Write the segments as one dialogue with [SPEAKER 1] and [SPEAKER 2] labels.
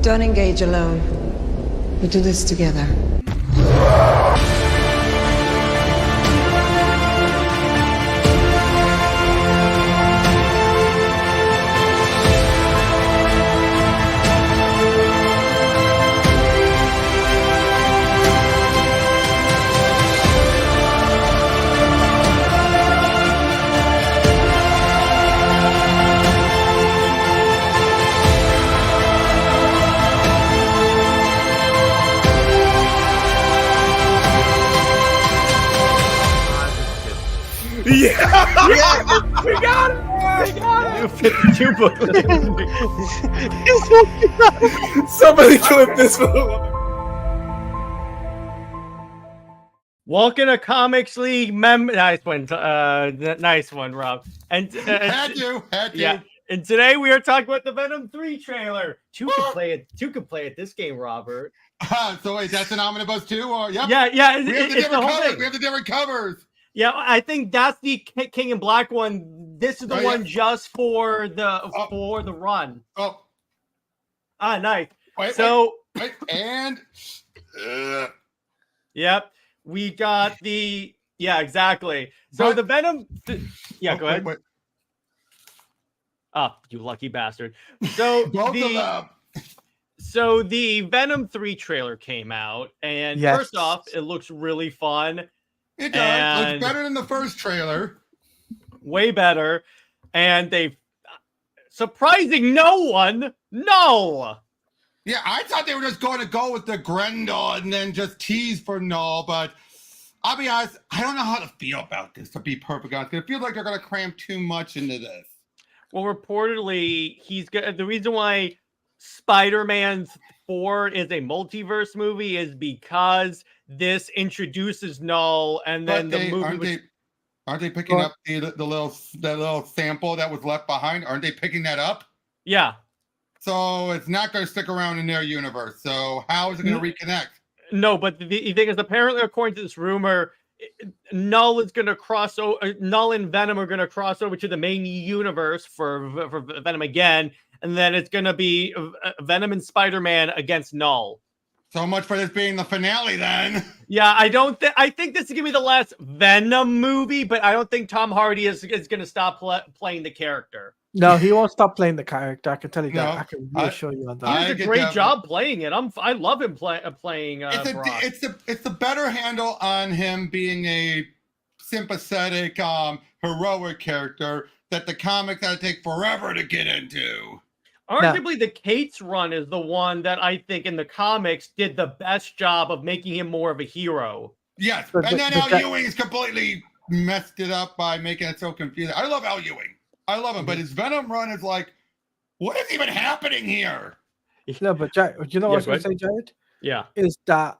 [SPEAKER 1] Don't engage alone. We do this together.
[SPEAKER 2] Yeah!
[SPEAKER 3] Yeah!
[SPEAKER 2] We got it! We got
[SPEAKER 3] New
[SPEAKER 2] it!
[SPEAKER 3] 52 booklet.
[SPEAKER 2] Somebody clip this for the woman.
[SPEAKER 4] Welcome to Comics League Nice one, nice one, Rob. And
[SPEAKER 5] Had to.
[SPEAKER 4] yeah. And today we are talking about the Venom 3 trailer. Two can play at this game, Robert.
[SPEAKER 5] So wait, that's an omnibus too? Or yep.
[SPEAKER 4] Yeah.
[SPEAKER 5] We have the
[SPEAKER 4] It's
[SPEAKER 5] different
[SPEAKER 4] whole
[SPEAKER 5] covers.
[SPEAKER 4] thing.
[SPEAKER 5] We have the different covers.
[SPEAKER 4] Yeah, I think that's the King in Black one. This is the one just for the run.
[SPEAKER 5] Oh.
[SPEAKER 4] Nice.
[SPEAKER 5] Wait, and
[SPEAKER 4] yep, we got the exactly. So the Venom. Go ahead.
[SPEAKER 5] Wait.
[SPEAKER 4] Oh, you lucky bastard. So
[SPEAKER 5] Both of them.
[SPEAKER 4] So the Venom 3 trailer came out, and first off, it looks really fun.
[SPEAKER 5] It does. Looks better than the first trailer.
[SPEAKER 4] Way better. And they surprising no one. No.
[SPEAKER 5] Yeah, I thought they were just going to go with the Grendel and then just tease for Knull, but I'll be honest, I don't know how to feel about this, to be perfectly honest. It feels like they're going to cram too much into this.
[SPEAKER 4] Well, reportedly, the reason why Spider-Man 4 is a multiverse movie is because this introduces Knull, and then the movie
[SPEAKER 5] aren't they picking up the little sample that was left behind? Aren't they picking that up?
[SPEAKER 4] Yeah.
[SPEAKER 5] So it's not going to stick around in their universe. So how is it going to reconnect?
[SPEAKER 4] No, but the thing is, apparently, according to this rumor, Knull is going to cross over. Knull and Venom are going to cross over to the main universe for Venom again, and then it's going to be Venom and Spider-Man against Knull.
[SPEAKER 5] So much for this being the finale, then.
[SPEAKER 4] Yeah, I think this is gonna be the last Venom movie, but I don't think Tom Hardy is gonna stop playing the character.
[SPEAKER 3] No, he won't stop playing the character. I can tell you that. I can reassure you on that.
[SPEAKER 4] He does a great job playing it. I love him playing.
[SPEAKER 5] It's the better handle on him being a sympathetic, heroic character that the comics had to take forever to get into.
[SPEAKER 4] Arguably, the Cates run is the one that I think in the comics did the best job of making him more of a hero.
[SPEAKER 5] Yes, and then Al Ewing has completely messed it up by making it so confusing. I love Al Ewing. I love him, but his Venom run is like, what is even happening here?
[SPEAKER 3] No, but Jared, you know what I was going to say, Jared?
[SPEAKER 4] Yeah.
[SPEAKER 3] Is that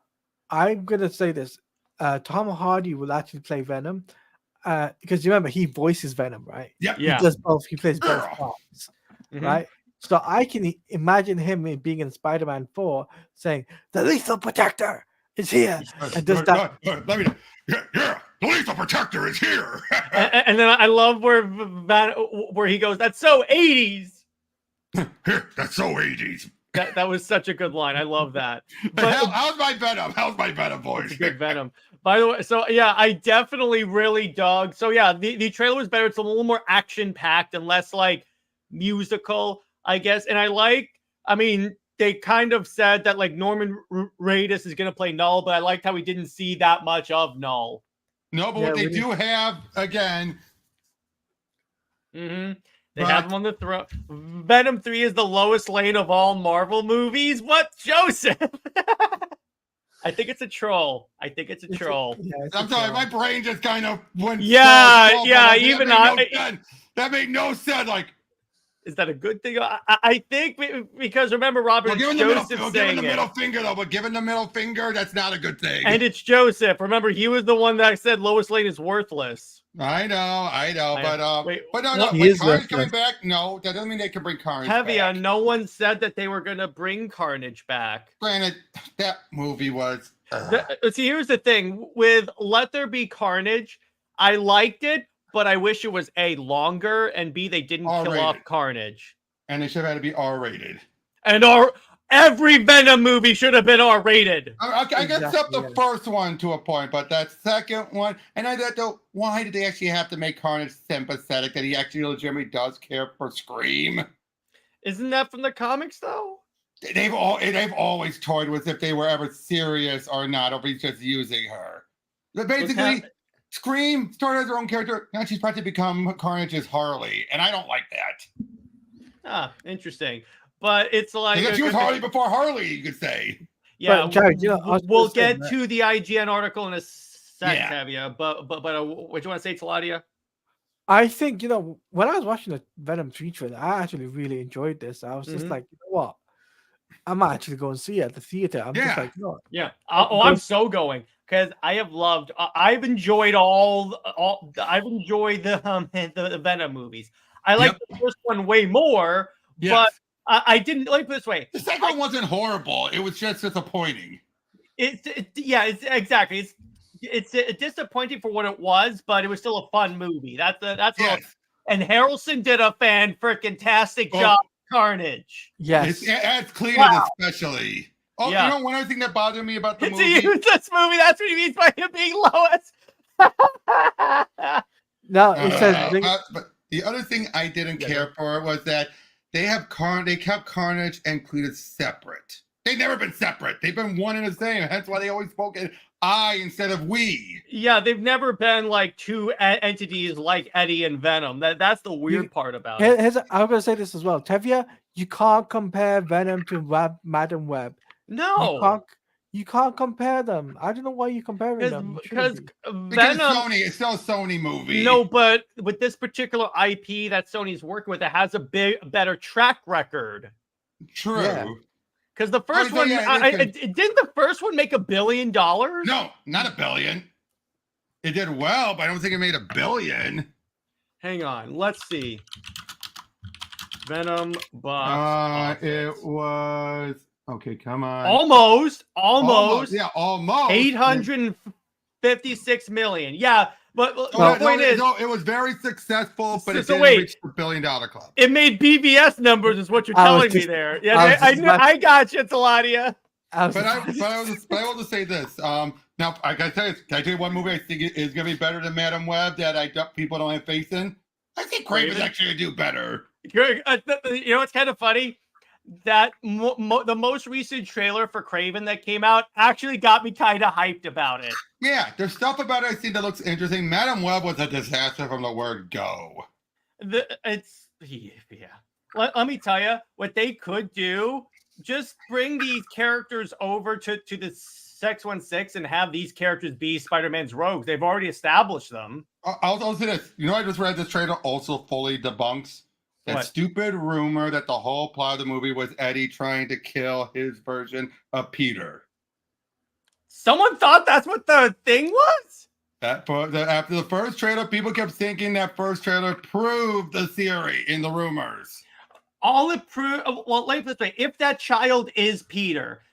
[SPEAKER 3] I'm going to say this. Tom Hardy will actually play Venom because you remember he voices Venom, right?
[SPEAKER 5] Yeah.
[SPEAKER 3] He does both. He plays both parts, right? So I can imagine him being in Spider-Man 4 saying, "The Lethal Protector is here," and does that.
[SPEAKER 5] Let me know. Yeah, the Lethal Protector is here.
[SPEAKER 4] and then I love where he goes, "That's so 80s."
[SPEAKER 5] That's so 80s.
[SPEAKER 4] That was such a good line. I love that.
[SPEAKER 5] But how's my Venom? How's my Venom voice?
[SPEAKER 4] Good Venom. By the way, so yeah, I definitely really dug. So yeah, the trailer was better. It's a little more action packed and less like musical, I guess. And I mean, they kind of said that like Norman Reedus is going to play Knull, but I liked how we didn't see that much of Knull.
[SPEAKER 5] No, but what they do have, again.
[SPEAKER 4] They have him on the throne. Venom 3 is the lowest lane of all Marvel movies. What, Joseph? I think it's a troll. I'm
[SPEAKER 5] sorry, my brain just kind of went.
[SPEAKER 4] Even
[SPEAKER 5] that made no sense. Like,
[SPEAKER 4] is that a good thing? I think because remember, Robert, it's Joseph saying
[SPEAKER 5] the middle finger though, but giving the middle finger, that's not a good thing.
[SPEAKER 4] And it's Joseph. Remember, he was the one that said Lois Lane is worthless.
[SPEAKER 5] I know, but no, Carnage coming back. No, that doesn't mean they can bring Carnage back.
[SPEAKER 4] No one said that they were going to bring Carnage back.
[SPEAKER 5] Granted, that movie was.
[SPEAKER 4] See, here's the thing with Let There Be Carnage. I liked it, but I wish it was A, longer, and B, they didn't
[SPEAKER 5] R-rated.
[SPEAKER 4] kill off Carnage.
[SPEAKER 5] And they should have had to be R-rated.
[SPEAKER 4] And every Venom movie should have been R-rated.
[SPEAKER 5] I guess up the
[SPEAKER 3] Exactly,
[SPEAKER 5] first one to a point, but that second one, and I thought, though, why did they actually have to make Carnage sympathetic? That he actually legitimately does care for Scream?
[SPEAKER 4] Isn't that from the comics though?
[SPEAKER 5] They've always toyed with if they were ever serious or not, or if he's just using her. But basically, Scream started as her own character. Now she's about to become Carnage's Harley, and I don't like that.
[SPEAKER 4] Ah, interesting. But it's like
[SPEAKER 5] Because she was Harley before Harley, you could say.
[SPEAKER 4] Yeah,
[SPEAKER 3] But, Jared, you know, I was
[SPEAKER 4] we'll
[SPEAKER 3] gonna say
[SPEAKER 4] get
[SPEAKER 3] that-
[SPEAKER 4] to the IGN article in a second,
[SPEAKER 5] Yeah.
[SPEAKER 4] Tavia. But what do you want to say, Teladia?
[SPEAKER 3] I think, when I was watching the Venom 3 trailer, I actually really enjoyed this. I was just
[SPEAKER 4] Mhm.
[SPEAKER 3] like, you know what? I might actually go and see it at the theater. I'm just
[SPEAKER 5] Yeah.
[SPEAKER 3] like, no.
[SPEAKER 4] Yeah. I'm so going because I have loved. I've enjoyed I've enjoyed the Venom movies. I like the first one way more, but I didn't. Let me put it this way:
[SPEAKER 5] The second one wasn't horrible. It was just disappointing.
[SPEAKER 4] it's exactly. It's disappointing for what it was, but it was still a fun movie. That's
[SPEAKER 5] Yes.
[SPEAKER 4] and Harrelson did a fan-freaking-tastic job. Carnage.
[SPEAKER 3] Yes.
[SPEAKER 5] It's Cletus especially. Oh,
[SPEAKER 4] Yeah.
[SPEAKER 5] you know one other thing that bothered me about the
[SPEAKER 4] It's a
[SPEAKER 5] movie?
[SPEAKER 4] useless movie. That's what he means by him being Lois.
[SPEAKER 3] No, it says
[SPEAKER 5] But the other thing I didn't care for was that they kept Carnage and Cletus separate. They've never been separate. They've been one and the same. That's why they always spoke in I instead of we.
[SPEAKER 4] Yeah, they've never been like two entities like Eddie and Venom. That's the weird part about it.
[SPEAKER 3] I'm going to say this as well. Tevia, you can't compare Venom to Madam Web.
[SPEAKER 4] No,
[SPEAKER 3] You can't compare them. I don't know why you're comparing them. You
[SPEAKER 4] because
[SPEAKER 3] shouldn't be.
[SPEAKER 5] Because
[SPEAKER 4] Venom.
[SPEAKER 5] Sony, it's still a Sony movie.
[SPEAKER 4] No, but with this particular IP that Sony's working with, it has a better track record.
[SPEAKER 5] True.
[SPEAKER 3] Yeah.
[SPEAKER 4] Because the first one, didn't the first one make $1 billion?
[SPEAKER 5] No, not $1 billion. It did well, but I don't think it made $1 billion.
[SPEAKER 4] Hang on, let's see. Venom box office.
[SPEAKER 5] It was okay. Come on.
[SPEAKER 4] Almost.
[SPEAKER 5] Yeah, almost.
[SPEAKER 4] 856 million. Yeah, but the point is,
[SPEAKER 5] it was very successful, but it
[SPEAKER 4] So
[SPEAKER 5] didn't
[SPEAKER 4] wait.
[SPEAKER 5] reach the $1 billion club.
[SPEAKER 4] it made BVS numbers, is what you're
[SPEAKER 3] I was
[SPEAKER 4] telling me
[SPEAKER 3] just-
[SPEAKER 4] there.
[SPEAKER 3] I
[SPEAKER 4] Yeah,
[SPEAKER 3] was just about-
[SPEAKER 4] I got you, Teladia.
[SPEAKER 5] But I will just say this. Now I gotta tell you, can I tell you one movie I think is gonna be better than Madam Web that people don't have faith in? I think Craven's actually gonna do better.
[SPEAKER 4] You know what's kind of funny? That the most recent trailer for Craven that came out actually got me kind of hyped about it.
[SPEAKER 5] Yeah, there's stuff about it I see that looks interesting. Madam Web was a disaster from the word go.
[SPEAKER 4] Let me tell you what they could do. Just bring these characters over to the 616 and have these characters be Spider-Man's rogues. They've already established them.
[SPEAKER 5] I'll say this. You know, I just read this trailer also fully debunks that
[SPEAKER 4] What?
[SPEAKER 5] stupid rumor that the whole plot of the movie was Eddie trying to kill his version of Peter.
[SPEAKER 4] Someone thought that's what the thing was?
[SPEAKER 5] After the first trailer, people kept thinking that first trailer proved the theory in the rumors.
[SPEAKER 4] All it proved, well, let me put it this way. If that child is Peter,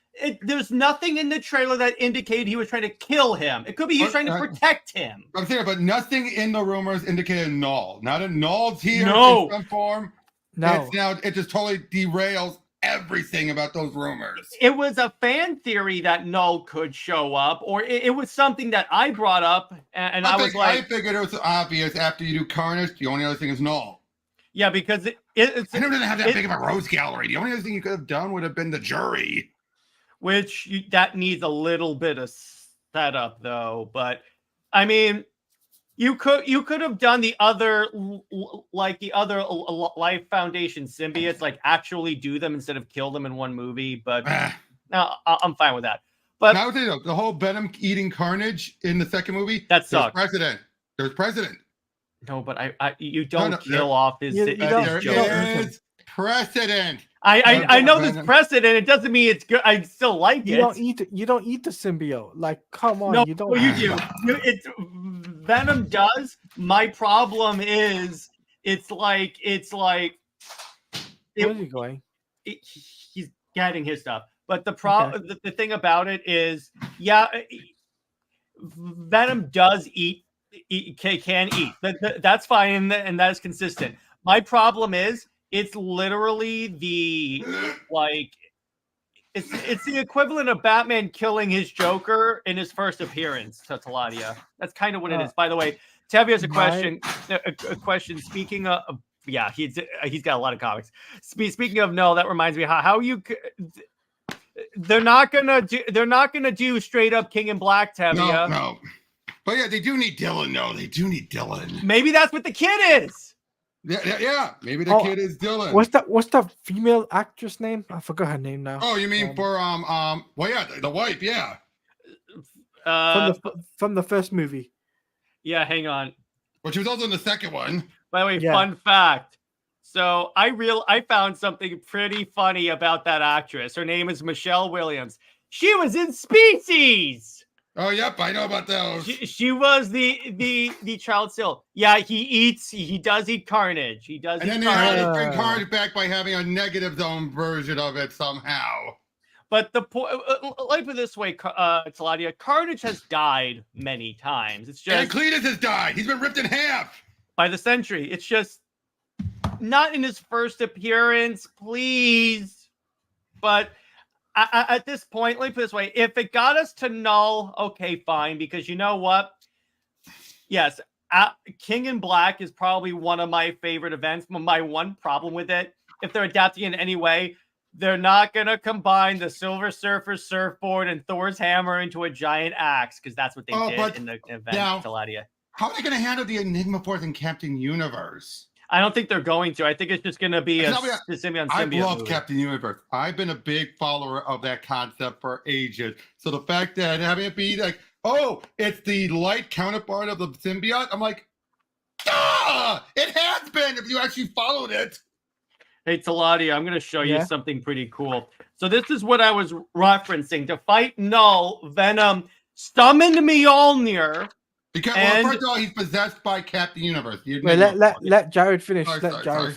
[SPEAKER 4] there's nothing in the trailer that indicated he was trying to kill him. It could be he was trying to protect him.
[SPEAKER 5] I'm saying, but nothing in the rumors indicated Knull. Not a Knull's here
[SPEAKER 4] No.
[SPEAKER 5] in some form.
[SPEAKER 3] No.
[SPEAKER 5] It just totally derails everything about those rumors.
[SPEAKER 4] It was a fan theory that Knull could show up, or it was something that I brought up, and I
[SPEAKER 5] figured it was obvious after you do Carnage. The only other thing is Knull.
[SPEAKER 4] Yeah, because it's
[SPEAKER 5] I didn't have that big of a rose gallery. The only other thing you could have done would have been the jury.
[SPEAKER 4] that needs a little bit of setup, though. But I mean, you could have done the other Life Foundation symbiotes, like actually do them instead of kill them in one movie. But no, I'm fine with that. But
[SPEAKER 5] now the whole Venom eating Carnage in the second movie,
[SPEAKER 4] that sucks.
[SPEAKER 5] There's precedent.
[SPEAKER 4] No, but you don't kill
[SPEAKER 5] there-
[SPEAKER 4] off his.
[SPEAKER 3] You don't-
[SPEAKER 5] There
[SPEAKER 3] you don't-
[SPEAKER 5] is precedent.
[SPEAKER 4] I know there's precedent. It doesn't mean it's good. I still like it.
[SPEAKER 3] You don't eat the symbiote. Like, come on,
[SPEAKER 4] No,
[SPEAKER 3] you don't.
[SPEAKER 4] well, you do. It's Venom does. My problem is
[SPEAKER 3] Where are you going?
[SPEAKER 4] he's getting his stuff. But the problem, the thing about it is, yeah, Venom does can eat. That's fine, and that is consistent. My problem is it's literally It's the equivalent of Batman killing his Joker in his first appearance to Teladia. That's kind of what it is. By the way, Tevi has a question. A question. Speaking of, yeah, he's got a lot of comics. Speaking of Knull, that reminds me how you. They're not gonna do straight up King in Black, Tevia.
[SPEAKER 5] No. But yeah, they do need Dylan. No, they do need Dylan.
[SPEAKER 4] Maybe that's what the kid is.
[SPEAKER 5] Yeah. Maybe the kid is Dylan.
[SPEAKER 3] What's the female actress name? I forgot her name now.
[SPEAKER 5] Oh, you mean for well, yeah, the wife, yeah.
[SPEAKER 3] From the first movie.
[SPEAKER 4] Yeah, hang on.
[SPEAKER 5] Well, she was also in the second one.
[SPEAKER 4] By the way, fun fact. So I found something pretty funny about that actress. Her name is Michelle Williams. She was in Species.
[SPEAKER 5] Oh, yep, I know about those.
[SPEAKER 4] She was the child still. Yeah, he does eat Carnage. He does.
[SPEAKER 5] And then they had to bring Carnage back by having a negative zone version of it somehow.
[SPEAKER 4] But the point, like put it this way, Teladia, Carnage has died many times. It's just
[SPEAKER 5] and Cletus has died. He's been ripped in half
[SPEAKER 4] by the Sentry. It's just not in his first appearance, please. But at this point, let me put it this way: if it got us to Knull, okay, fine. Because you know what? Yes, King in Black is probably one of my favorite events. My one problem with it, if they're adapting in any way, they're not going to combine the Silver Surfer's surfboard and Thor's hammer into a giant axe, because that's what they did in the event, Teladia.
[SPEAKER 5] How are they going to handle the Enigma Force in Captain Universe?
[SPEAKER 4] I don't think they're going to. I think it's just going to be a symbiote.
[SPEAKER 5] I love Captain Universe. I've been a big follower of that concept for ages. So the fact that having it be like, oh, it's the light counterpart of the symbiote, I'm like, it has been if you actually followed it.
[SPEAKER 4] Hey, Teladia, I'm going to show you something pretty cool. So this is what I was referencing. To fight Knull, Venom summoned Mjolnir.
[SPEAKER 5] Because, first of all, he's possessed by Captain Universe.
[SPEAKER 3] Wait, let Jared finish.
[SPEAKER 5] Sorry.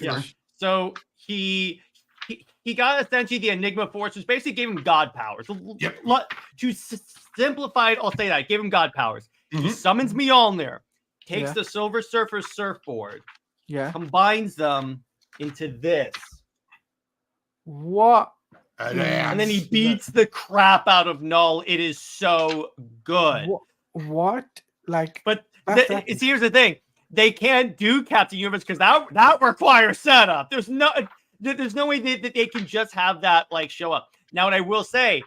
[SPEAKER 4] So he got essentially the Enigma Force, which basically gave him God powers.
[SPEAKER 5] Yep.
[SPEAKER 4] To simplify it, I'll say that. Gave him God powers. Mm-hmm. He summons Mjolnir, takes the Silver Surfer's surfboard, combines them into this.
[SPEAKER 3] What?
[SPEAKER 4] And then he beats the crap out of Knull. It is so good.
[SPEAKER 3] What?
[SPEAKER 4] But here's the thing: they can't do Captain Universe because that requires setup. There's no way that they can just have that show up. Now, what I will say,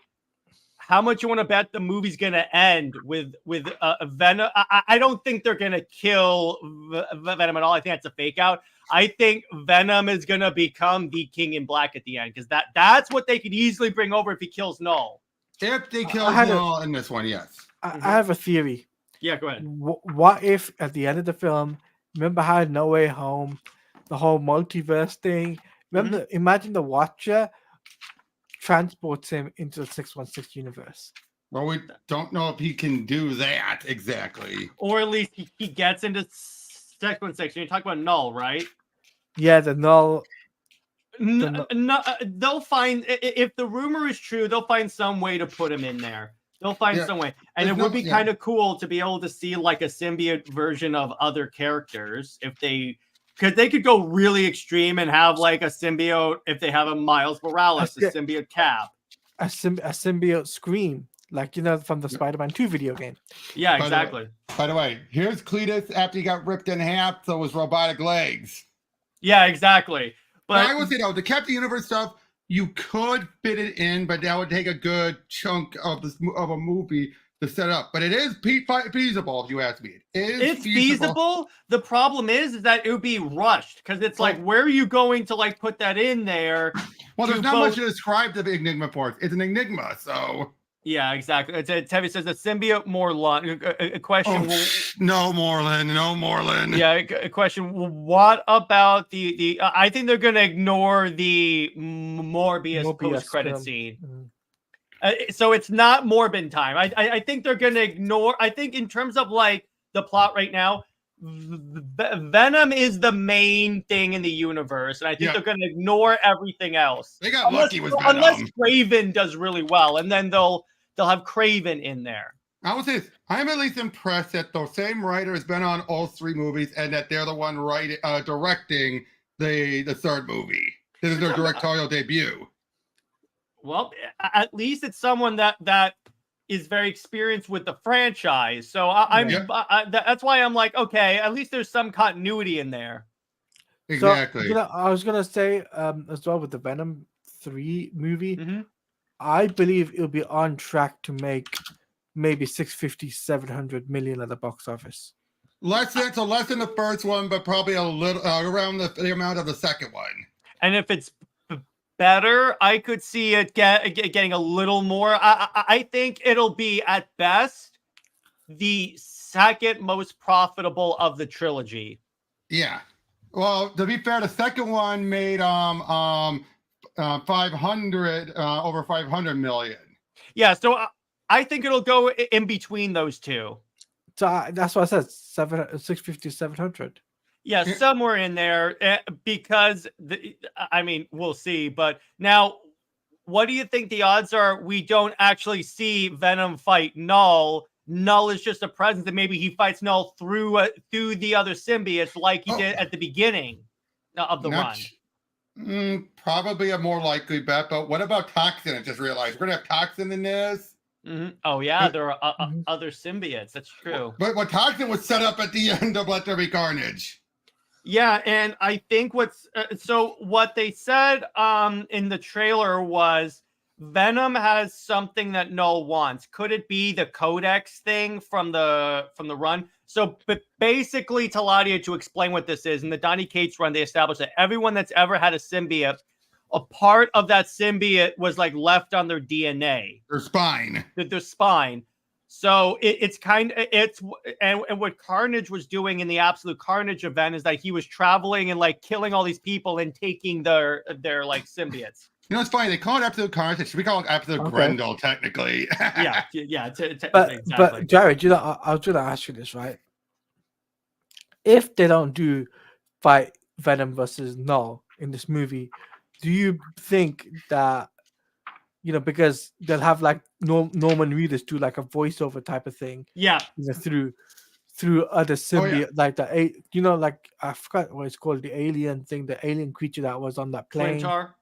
[SPEAKER 4] how much you want to bet the movie's gonna end with Venom? I don't think they're gonna kill Venom at all. I think that's a fake out. I think Venom is gonna become the King in Black at the end, because that's what they could easily bring over if he kills Knull.
[SPEAKER 5] If they kill Knull in this one, yes.
[SPEAKER 3] I have a theory.
[SPEAKER 4] Yeah, go ahead.
[SPEAKER 3] What if at the end of the film, remember how No Way Home, the whole multiverse thing? Remember, imagine the Watcher transports him into the 616 universe.
[SPEAKER 5] Well, we don't know if he can do that exactly.
[SPEAKER 4] Or at least he gets into 616. You're talking about Knull, right?
[SPEAKER 3] Yeah, the Knull.
[SPEAKER 4] They'll find, if the rumor is true, they'll find some way to put him in there. They'll find some way. And it would be kind of cool to be able to see a symbiote version of other characters because they could go really extreme and have a symbiote if they have a Miles Morales, a symbiote Cap. A
[SPEAKER 3] symbiote Scream, from the Spider-Man 2 video game.
[SPEAKER 4] Yeah, exactly.
[SPEAKER 5] By the way, here's Cletus after he got ripped in half, so his robotic legs.
[SPEAKER 4] Yeah, exactly. But
[SPEAKER 5] I would say, the Captain Universe stuff, you could fit it in, but that would take a good chunk of a movie to set up. But it is feasible, if you ask me.
[SPEAKER 4] It's feasible. The problem is that it would be rushed, because it's where are you going to put that in there?
[SPEAKER 5] Well, there's not much to describe the Enigma Force. It's an enigma, so.
[SPEAKER 4] Yeah, exactly. Tevi says a symbiote Morlun. A question.
[SPEAKER 5] No, Morlun.
[SPEAKER 4] Yeah, a question. What about the? I think they're going to ignore the Morbius post-credit scene. Mm-hmm. So it's not Morbin time. I think they're going to ignore. I think in terms of the plot right now, Venom is the main thing in the universe, and I think they're going to ignore everything else.
[SPEAKER 5] They got lucky with Venom.
[SPEAKER 4] Unless Craven does really well, and then they'll have Craven in there.
[SPEAKER 5] I would say this. I'm at least impressed that the same writer has been on all three movies, and that they're the one directing the third movie. This is their directorial debut.
[SPEAKER 4] Well, at least it's someone that is very experienced with the franchise. So that's why I'm like, okay, at least there's some continuity in there.
[SPEAKER 5] Exactly.
[SPEAKER 3] So, I was gonna say as well with the Venom 3 movie,
[SPEAKER 4] Mm-hmm.
[SPEAKER 3] I believe it'll be on track to make maybe 650, 700 million at the box office.
[SPEAKER 5] Less than the first one, but probably a little around the amount of the second one.
[SPEAKER 4] And if it's better, I could see it getting a little more. I think it'll be at best the second most profitable of the trilogy.
[SPEAKER 5] Yeah. Well, to be fair, the second one made 500 over 500 million.
[SPEAKER 4] Yeah, so I think it'll go in between those two.
[SPEAKER 3] So that's what I said, 650, 700.
[SPEAKER 4] Yeah, somewhere in there, because we'll see. But now, what do you think the odds are we don't actually see Venom fight Knull? Knull is just a presence, and maybe he fights Knull through the other symbiotes, like he did at the beginning of the run.
[SPEAKER 5] Probably a more likely bet. But what about Toxin? I just realized we're gonna have Toxin in this.
[SPEAKER 4] Mm-hmm. Oh yeah, there are other symbiotes. That's true.
[SPEAKER 5] But Toxin was set up at the end of Let There Be Carnage.
[SPEAKER 4] Yeah, and I think what they said in the trailer was Venom has something that Knull wants. Could it be the Codex thing from the run? So, but basically, Teladia, to explain what this is, in the Donny Cates run, they established that everyone that's ever had a symbiote, a part of that symbiote was like left on their DNA,
[SPEAKER 5] their spine,
[SPEAKER 4] their spine. So and what Carnage was doing in the Absolute Carnage event is that he was traveling and like killing all these people and taking their like symbiotes.
[SPEAKER 5] You know, it's funny. They call it Absolute Carnage. Should we call it Absolute Grendel, technically?
[SPEAKER 4] yeah.
[SPEAKER 3] But,
[SPEAKER 4] exactly.
[SPEAKER 3] But Jared, I was gonna ask you this, right? If they don't do fight Venom versus Knull in this movie, do you think that, because they'll have like Norman Reedus do like a voiceover type of thing, through other symbiote, like like I forgot what it's called, the alien thing, the alien creature that was on that plane.
[SPEAKER 4] Clintar?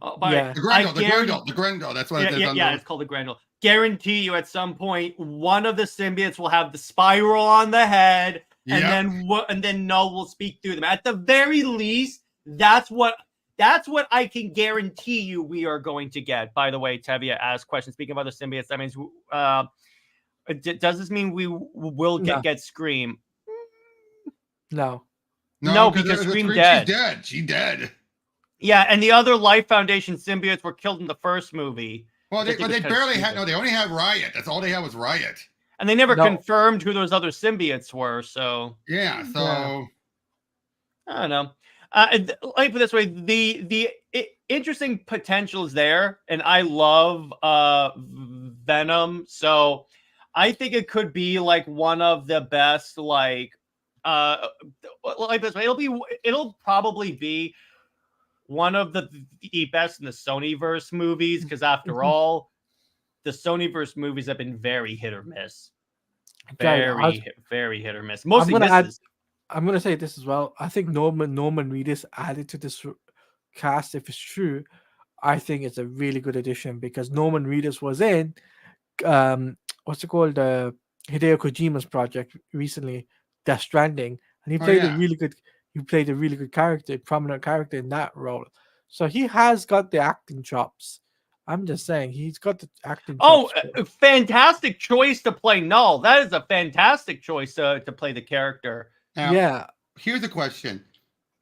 [SPEAKER 5] The Grendel. That's what it is.
[SPEAKER 4] Yeah, it's called the Grendel. Guarantee you, at some point, one of the symbiotes will have the spiral on the head, and then Knull will speak through them. At the very least, that's what I can guarantee you we are going to get. By the way, Tevia asked questions. Speaking of other symbiotes, that means does this mean we will get Scream?
[SPEAKER 3] No,
[SPEAKER 4] because Scream's dead.
[SPEAKER 5] She's dead.
[SPEAKER 4] Yeah, and the other Life Foundation symbiotes were killed in the first movie.
[SPEAKER 5] Well, they barely had. No, they only had Riot. That's all they had was Riot.
[SPEAKER 4] And they never confirmed who those other symbiotes were. So
[SPEAKER 5] yeah, I
[SPEAKER 4] don't know. Let me put it this way: the interesting potential is there, and I love Venom. So I think it could be like one of the best. Like this way, it'll probably be one of the best in the Sonyverse movies, because after all, the Sonyverse movies have been very hit or miss. Very hit or miss. Mostly misses.
[SPEAKER 3] I'm going to say this as well. I think Norman Reedus added to this cast, if it's true, I think it's a really good addition, because Norman Reedus was in, what's it called? Hideo Kojima's project recently, Death Stranding. And he played a really good character, prominent character in that role. So he has got the acting chops. I'm just saying, he's got the acting chops.
[SPEAKER 4] Fantastic choice to play Knull. That is a fantastic choice to play the character.
[SPEAKER 5] Now, here's a question.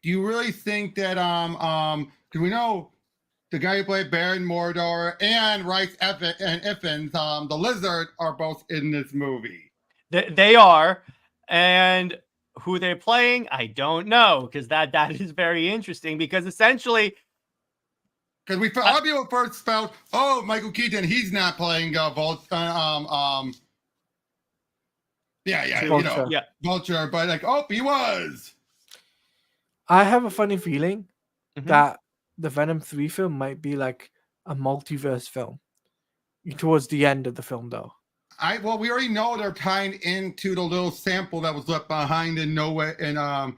[SPEAKER 5] Do you really think that because we know the guy who played Baron Mordor and Rice Effens, the Lizard, are both in this movie?
[SPEAKER 4] They are, and who they're playing, I don't know, because that is very interesting, because essentially,
[SPEAKER 5] because a lot of people first felt, Michael Keaton, he's not playing Vulture, but like, he was.
[SPEAKER 3] I have a funny feeling that the Venom 3 film might be like a multiverse film towards the end of the film, though.
[SPEAKER 5] We already know they're tying into the little sample that was left behind in No Way Home.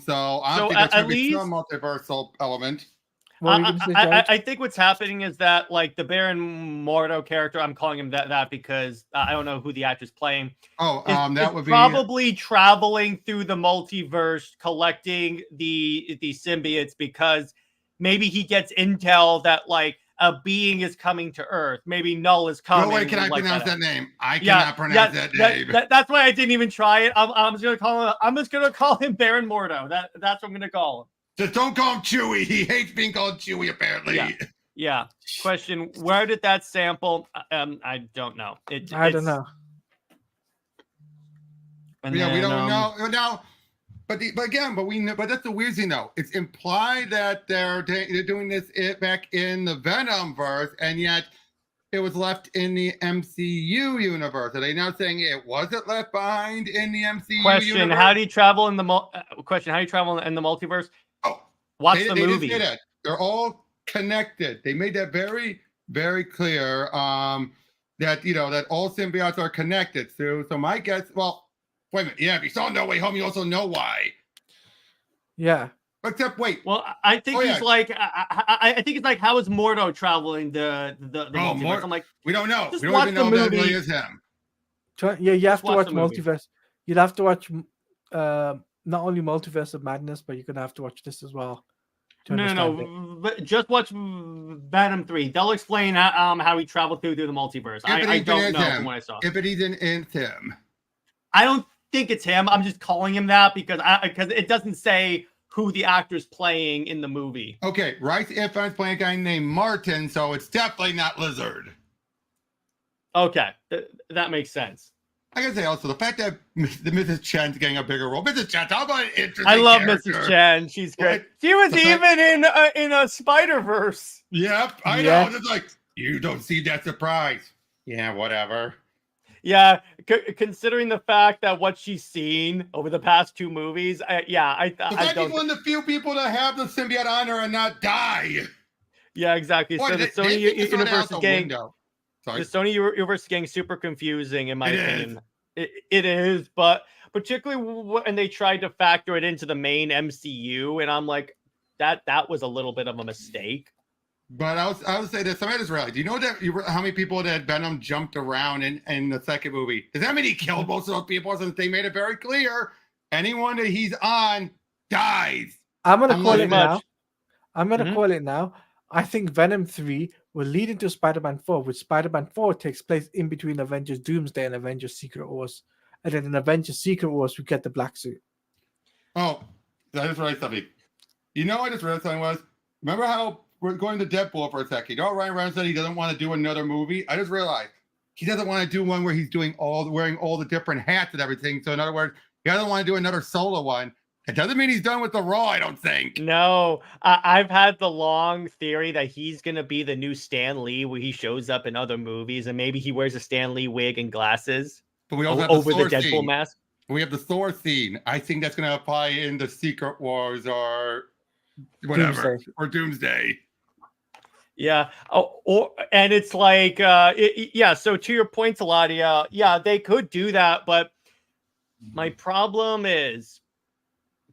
[SPEAKER 5] So I think there's going to be some multiversal element.
[SPEAKER 3] What were you gonna say, George?
[SPEAKER 4] I think what's happening is that like the Baron Mordo character, I'm calling him that because I don't know who the actor's playing.
[SPEAKER 5] Oh,
[SPEAKER 4] is
[SPEAKER 5] that would be
[SPEAKER 4] probably traveling through the multiverse, collecting the symbiotes because maybe he gets intel that like a being is coming to Earth. Maybe Knull is coming.
[SPEAKER 5] No way can I
[SPEAKER 4] like
[SPEAKER 5] pronounce that name. I cannot pronounce that name.
[SPEAKER 4] That's why I didn't even try it. I'm just gonna call him Baron Mordo. That's what I'm gonna call him.
[SPEAKER 5] Just don't call him Chewie. He hates being called Chewie, apparently.
[SPEAKER 4] Yeah. Question: where did that sample? I don't know.
[SPEAKER 3] I don't know.
[SPEAKER 4] And
[SPEAKER 5] yeah,
[SPEAKER 4] then,
[SPEAKER 5] we don't know now. But we know. But that's the weird thing, though. It's implied that they're doing this back in the Venom verse, and yet it was left in the MCU universe. Are they now saying it wasn't left behind in the MCU
[SPEAKER 4] Question:
[SPEAKER 5] universe?
[SPEAKER 4] How do you travel in the multiverse?
[SPEAKER 5] Oh,
[SPEAKER 4] watch the movie.
[SPEAKER 5] They didn't say that. They're all connected. They made that very, very clear. That that all symbiotes are connected. So my guess. Well, wait a minute. Yeah, if you saw No Way Home, you also know why.
[SPEAKER 3] Yeah.
[SPEAKER 5] Except wait.
[SPEAKER 4] Well, I think he's like. I think it's like, how is Mordo traveling the multiverse? I'm like,
[SPEAKER 5] we don't know.
[SPEAKER 4] Just
[SPEAKER 5] We don't
[SPEAKER 4] watch
[SPEAKER 5] even know
[SPEAKER 4] the
[SPEAKER 5] if that
[SPEAKER 4] movie.
[SPEAKER 5] really is him.
[SPEAKER 3] Yeah, you have to watch
[SPEAKER 4] the movie.
[SPEAKER 3] Multiverse. You'd have to watch not only Multiverse of Madness, but you're gonna have to watch this as well.
[SPEAKER 4] No, but just watch Venom 3. They'll explain how he traveled through the multiverse. I don't know from what I saw.
[SPEAKER 5] If it isn't him,
[SPEAKER 4] I don't think it's him. I'm just calling him that because it doesn't say who the actor's playing in the movie.
[SPEAKER 5] Okay, Rice Ifan's playing a guy named Martin, so it's definitely not Lizard.
[SPEAKER 4] Okay, that makes sense.
[SPEAKER 5] I gotta say also the fact that the Mrs. Chen's getting a bigger role. Mrs. Chen, how about an interesting
[SPEAKER 4] I love
[SPEAKER 5] character?
[SPEAKER 4] Mrs. Chen. She's great. She was even in a Spider-Verse.
[SPEAKER 5] Yep, I know. It's like, you don't see that surprise. Yeah, whatever.
[SPEAKER 4] Yeah, considering the fact that what she's seen over the past 2 movies, I
[SPEAKER 5] she's one of the few people to have the symbiote on her and not die.
[SPEAKER 4] Yeah, exactly.
[SPEAKER 5] Boy,
[SPEAKER 4] so the Sony universe is getting the Sony universe is getting super confusing, in my opinion. It is, but particularly when they tried to factor it into the main MCU, and I'm like, that was a little bit of a mistake.
[SPEAKER 5] But I would say this. Somebody just realized. Do you know how many people that Venom jumped around in the second movie? Does that mean he killed most of those people? Since they made it very clear, anyone that he's on dies.
[SPEAKER 3] I'm gonna call it now. I'm gonna
[SPEAKER 4] Mm-hmm.
[SPEAKER 3] call it now. I think Venom 3 will lead into Spider-Man 4, which Spider-Man 4 takes place in between Avengers Doomsday and Avengers Secret Wars. And then in Avengers Secret Wars, we get the black suit.
[SPEAKER 5] Oh, I just realized something. You know, I just realized something was, remember how we're going to Deadpool for a second? You know, Ryan Reynolds said he doesn't want to do another movie. I just realized he doesn't want to do one where he's doing wearing all the different hats and everything. So in other words, he doesn't want to do another solo one. It doesn't mean he's done with the Raw, I don't think.
[SPEAKER 4] No, I've had the long theory that he's going to be the new Stan Lee, where he shows up in other movies and maybe he wears a Stan Lee wig and glasses
[SPEAKER 5] but we also have
[SPEAKER 4] over the
[SPEAKER 5] Thor
[SPEAKER 4] Deadpool
[SPEAKER 5] scene.
[SPEAKER 4] mask.
[SPEAKER 5] We have the Thor scene. I think that's going to apply in the Secret Wars or whatever, or Doomsday.
[SPEAKER 4] Yeah. And it's like, yeah. So to your point, Teladia, yeah, they could do that. But my problem is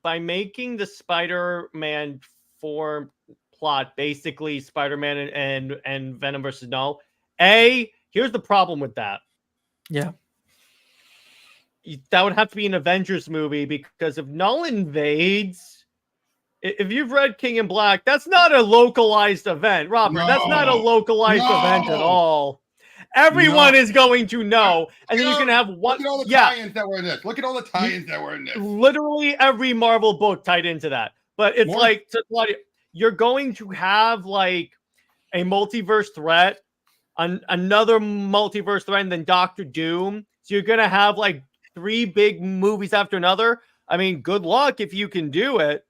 [SPEAKER 4] by making the Spider-Man 4 plot basically Spider-Man and Venom versus Knull. Here's the problem with that.
[SPEAKER 3] Yeah.
[SPEAKER 4] That would have to be an Avengers movie, because if Knull invades, if you've read King in Black, that's not a localized event, Robert.
[SPEAKER 5] No,
[SPEAKER 4] that's not a localized event at all. Everyone is going to know, and then you're going to have one.
[SPEAKER 5] Look at all the tie-ins that were in this. Look at all the tie-ins that were in this.
[SPEAKER 4] Literally every Marvel book tied into that. But it's like, you're going to have like a multiverse threat, another multiverse threat, and then Doctor Doom. So you're going to have like 3 big movies after another. I mean, good luck if you can do it.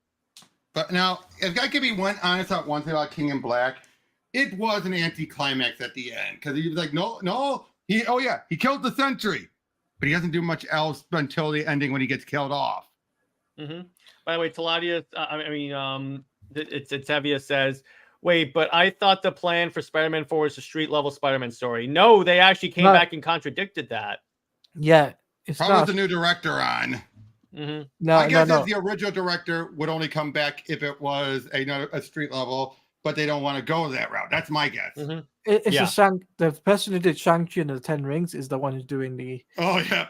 [SPEAKER 5] But now, if I could be honest about one thing about King in Black, it was an anticlimax at the end, because he was like, no, he killed the Sentry, but he doesn't do much else until the ending when he gets killed off.
[SPEAKER 4] Mm-hmm. By the way, Teladia, it's Evia says, wait, but I thought the plan for Spider-Man 4 was a street-level Spider-Man story. No, they actually came back and contradicted that.
[SPEAKER 3] Yeah, it's
[SPEAKER 5] Probably
[SPEAKER 3] not.
[SPEAKER 5] the new director on.
[SPEAKER 3] No,
[SPEAKER 5] I guess the original director would only come back if it was a street level. but they don't want to go that route. That's my guess.
[SPEAKER 4] Mhm.
[SPEAKER 3] It's
[SPEAKER 4] Yeah.
[SPEAKER 3] the person who did Shang-Chi and the Ten Rings is the one who's doing the.
[SPEAKER 5] Oh yeah.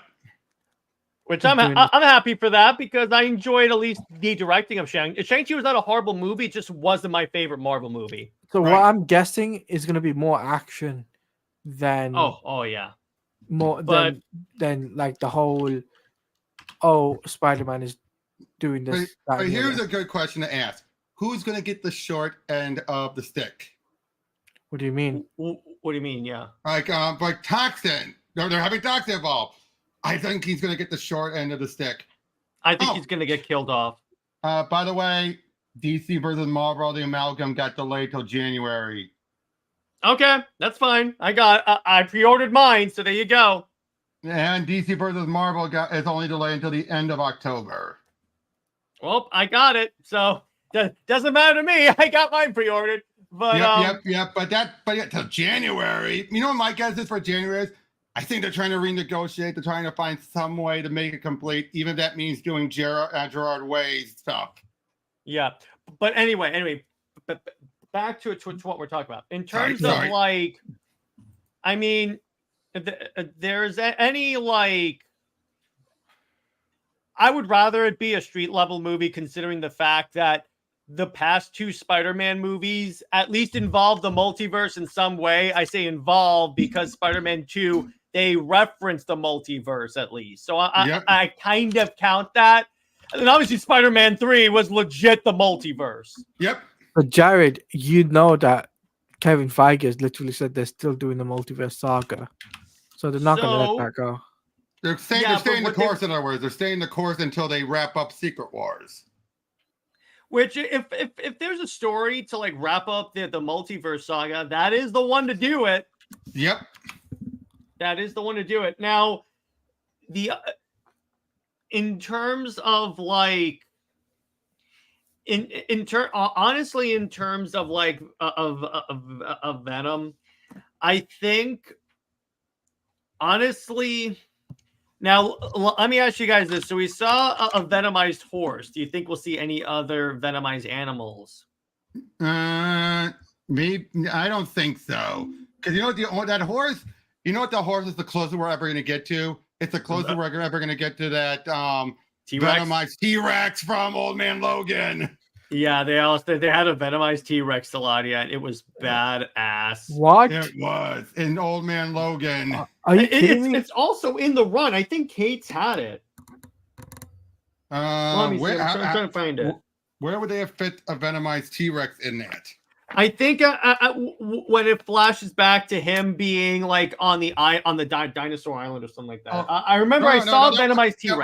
[SPEAKER 4] Which
[SPEAKER 3] He's
[SPEAKER 4] I'm
[SPEAKER 3] doing
[SPEAKER 4] I'm happy for that because I enjoyed at least the directing of Shang-Chi was not a horrible movie. It just wasn't my favorite Marvel movie.
[SPEAKER 3] So
[SPEAKER 5] Right.
[SPEAKER 3] what I'm guessing is going to be more action than
[SPEAKER 4] Oh yeah.
[SPEAKER 3] more
[SPEAKER 4] but-
[SPEAKER 3] than like the whole. Oh, Spider-Man is doing
[SPEAKER 5] But,
[SPEAKER 3] this. that,
[SPEAKER 5] but
[SPEAKER 3] and the
[SPEAKER 5] here's
[SPEAKER 3] other.
[SPEAKER 5] a good question to ask: who's going to get the short end of the stick?
[SPEAKER 3] What do you mean?
[SPEAKER 4] What do you mean? Yeah.
[SPEAKER 5] Like Toxin. They're having Toxin involved. I think he's going to get the short end of the stick.
[SPEAKER 4] I think
[SPEAKER 5] Oh.
[SPEAKER 4] he's gonna get killed off.
[SPEAKER 5] By the way, DC versus Marvel, the amalgam got delayed till January.
[SPEAKER 4] Okay, that's fine. I pre-ordered mine, so there you go.
[SPEAKER 5] And DC versus Marvel is only delayed until the end of October.
[SPEAKER 4] Well, I got it, so doesn't matter to me. I got mine pre-ordered. But
[SPEAKER 5] Yep. But yeah, till January. You know what my guess is for January is? I think they're trying to renegotiate. They're trying to find some way to make it complete, even if that means doing Gerard Way's stuff.
[SPEAKER 4] yeah. But anyway, back to what we're talking about. In terms
[SPEAKER 5] Sorry.
[SPEAKER 4] of like, I mean, there's any like, I would rather it be a street level movie, considering the fact that the past two Spider-Man movies at least involve the multiverse in some way. I say involve because Spider-Man 2, they reference the multiverse at least. So I kind of count that. And obviously Spider-Man 3 was legit the multiverse.
[SPEAKER 5] Yep.
[SPEAKER 3] But Jared, you know that Kevin Feige has literally said they're still doing the multiverse saga, so they're not going to let that go.
[SPEAKER 5] They're staying the course, in other words. They're staying the course until they wrap up Secret Wars.
[SPEAKER 4] Which, if there's a story to like wrap up the multiverse saga, that is the one to do it.
[SPEAKER 5] Yep.
[SPEAKER 4] That is the one to do it. Now, in terms of like, honestly, in terms of like of Venom, I think honestly. Now, let me ask you guys this. So we saw a venomized horse. Do you think we'll see any other venomized animals?
[SPEAKER 5] Maybe I don't think so. Because you know that horse. You know what the horse is the closest we're ever going to get to. It's the closest we're ever going to get to that
[SPEAKER 4] T-Rex?
[SPEAKER 5] venomized T-Rex from Old Man Logan.
[SPEAKER 4] Yeah, they had a venomized T-Rex, Teladia, and it was badass.
[SPEAKER 3] What?
[SPEAKER 5] It was in Old Man Logan.
[SPEAKER 3] Are you kidding me?
[SPEAKER 4] It's also in the run. I think Kate's had it. Let me see. I'm trying to find it.
[SPEAKER 5] Where would they have fit a venomized T-Rex in that?
[SPEAKER 4] I think when it flashes back to him being like on the dinosaur island or something like that. I remember I saw venomized T-Rex.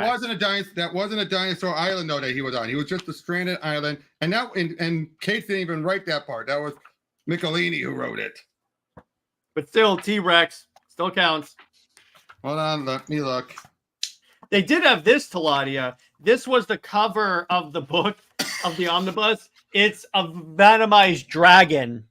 [SPEAKER 5] That wasn't a dinosaur island though that he was on. He was just a stranded island, and Kate didn't even write that part. That was Michelini who wrote it.
[SPEAKER 4] But still, T-Rex still counts.
[SPEAKER 5] Hold on, let me look.
[SPEAKER 4] They did have this, Teladia. This was the cover of the book of the omnibus. It's a venomized dragon.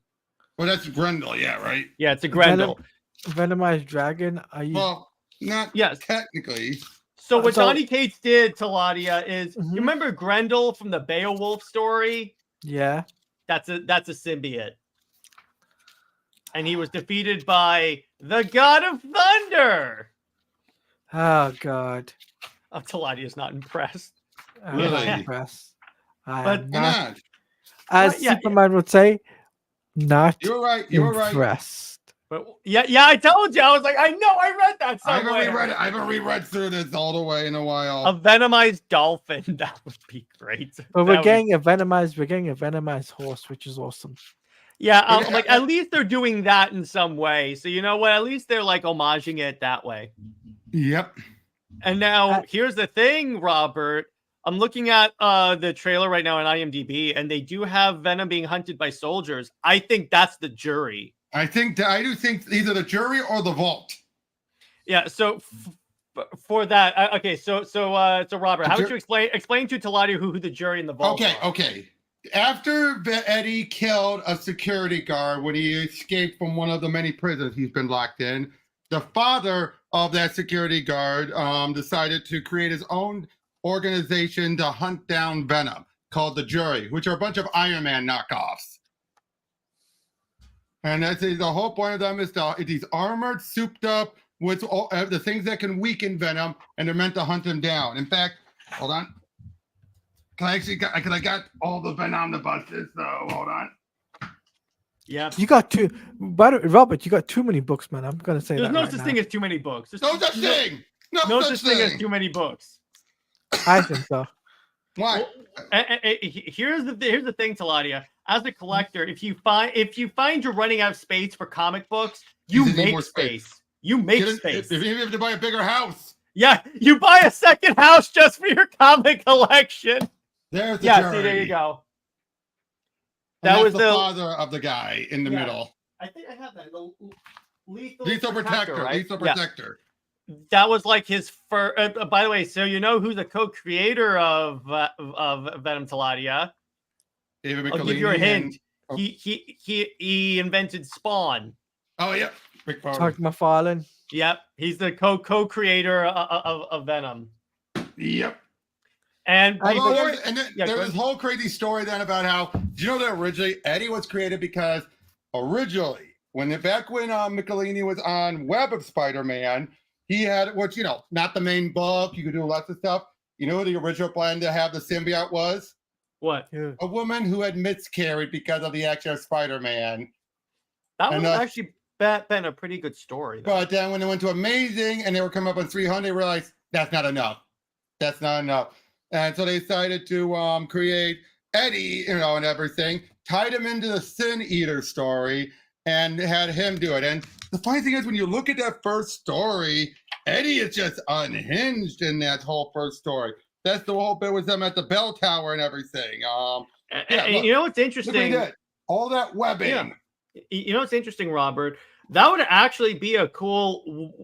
[SPEAKER 5] Well, that's Grendel, yeah, right?
[SPEAKER 4] Yeah, it's a Grendel.
[SPEAKER 3] Venomized dragon? Are you?
[SPEAKER 5] Well, not technically.
[SPEAKER 4] So what Donny Cates did, Teladia, is you remember Grendel from the Beowulf story?
[SPEAKER 3] Yeah.
[SPEAKER 4] That's a symbiote. And he was defeated by the God of Thunder.
[SPEAKER 3] Oh God.
[SPEAKER 4] Oh, Teladia's not impressed.
[SPEAKER 3] I'm
[SPEAKER 5] Really?
[SPEAKER 3] not impressed.
[SPEAKER 5] Why not?
[SPEAKER 3] As Superman would say, not
[SPEAKER 5] You were right. You were right.
[SPEAKER 3] impressed.
[SPEAKER 4] But yeah, I told you. I was like, I know, I read that somewhere.
[SPEAKER 5] I haven't reread through this all the way in a while.
[SPEAKER 4] A venomized dolphin. That would be great.
[SPEAKER 3] But we're getting a venomized horse, which is awesome.
[SPEAKER 4] Yeah, like at least they're doing that in some way. So you know what? At least they're like homaging it that way.
[SPEAKER 5] Yep.
[SPEAKER 4] And now here's the thing, Robert. I'm looking at the trailer right now on IMDb, and they do have Venom being hunted by soldiers. I think that's the jury.
[SPEAKER 5] I do think either the jury or the vault.
[SPEAKER 4] Yeah. So for that, okay. So Robert, how would you explain to Teladia who the jury and the vault are?
[SPEAKER 5] Okay. After Eddie killed a security guard when he escaped from one of the many prisons he's been locked in, the father of that security guard decided to create his own organization to hunt down Venom called the Jury, which are a bunch of Iron Man knockoffs. And that's the whole point of them is these armored, souped up with all, the things that can weaken Venom, and they're meant to hunt him down. In fact, hold on. I got all the Venomnibuses, though. Hold on.
[SPEAKER 4] Yeah.
[SPEAKER 3] You got two. But Robert, you got too many books, man. I'm gonna say
[SPEAKER 4] There's
[SPEAKER 3] that
[SPEAKER 4] no
[SPEAKER 3] right
[SPEAKER 4] such
[SPEAKER 3] now.
[SPEAKER 4] thing as too many books. There's
[SPEAKER 5] No such thing. No
[SPEAKER 4] such thing as too many books.
[SPEAKER 3] I think so.
[SPEAKER 5] Why?
[SPEAKER 4] Here's the thing, Teladia. As a collector, if you find you're running out of space for comic books, you
[SPEAKER 5] need
[SPEAKER 4] make
[SPEAKER 5] more
[SPEAKER 4] space. You make
[SPEAKER 5] If
[SPEAKER 4] space.
[SPEAKER 5] you have to buy a bigger house.
[SPEAKER 4] Yeah, you buy a second house just for your comic collection.
[SPEAKER 5] There's the
[SPEAKER 4] Yeah,
[SPEAKER 5] jury.
[SPEAKER 4] see, there you go.
[SPEAKER 5] And
[SPEAKER 4] That was
[SPEAKER 5] the father of the guy in the middle.
[SPEAKER 4] I think I have that. The
[SPEAKER 5] Lethal Protector.
[SPEAKER 4] right?
[SPEAKER 5] Lethal
[SPEAKER 4] Yeah.
[SPEAKER 5] Protector.
[SPEAKER 4] That was like his first. By the way, so you know who's the co-creator of Venom, Teladia?
[SPEAKER 5] David
[SPEAKER 4] I'll give you a
[SPEAKER 5] Michelini
[SPEAKER 4] hint.
[SPEAKER 5] and-
[SPEAKER 4] He invented Spawn.
[SPEAKER 5] Oh yeah, Rick Farley.
[SPEAKER 3] Todd McFarlane.
[SPEAKER 4] Yep, he's the co-creator of Venom.
[SPEAKER 5] Yep.
[SPEAKER 4] And
[SPEAKER 5] Although
[SPEAKER 4] before,
[SPEAKER 5] there's
[SPEAKER 4] go
[SPEAKER 5] this
[SPEAKER 4] ahead.
[SPEAKER 5] whole crazy story then about how, do you know that originally Eddie was created because originally back when Michelini was on Web of Spider-Man, he had not the main book. You could do lots of stuff. You know what the original plan to have the symbiote was?
[SPEAKER 4] What?
[SPEAKER 3] Yeah.
[SPEAKER 5] A woman who had miscarried because of the action of Spider-Man.
[SPEAKER 4] That
[SPEAKER 5] And,
[SPEAKER 4] would have actually been a pretty good story. Though.
[SPEAKER 5] But then when they went to Amazing and they were coming up on 300, they realized that's not enough. That's not enough. And so they decided to create Eddie, and everything, tied him into the Sin Eater story, and had him do it. And the funny thing is, when you look at that first story, Eddie is just unhinged in that whole first story. That's the whole bit with them at the bell tower and everything.
[SPEAKER 4] Look,
[SPEAKER 5] look,
[SPEAKER 4] you know what's
[SPEAKER 5] look what he
[SPEAKER 4] interesting?
[SPEAKER 5] did. All that webbing.
[SPEAKER 4] Yeah. You know what's interesting, Robert? That would actually be a cool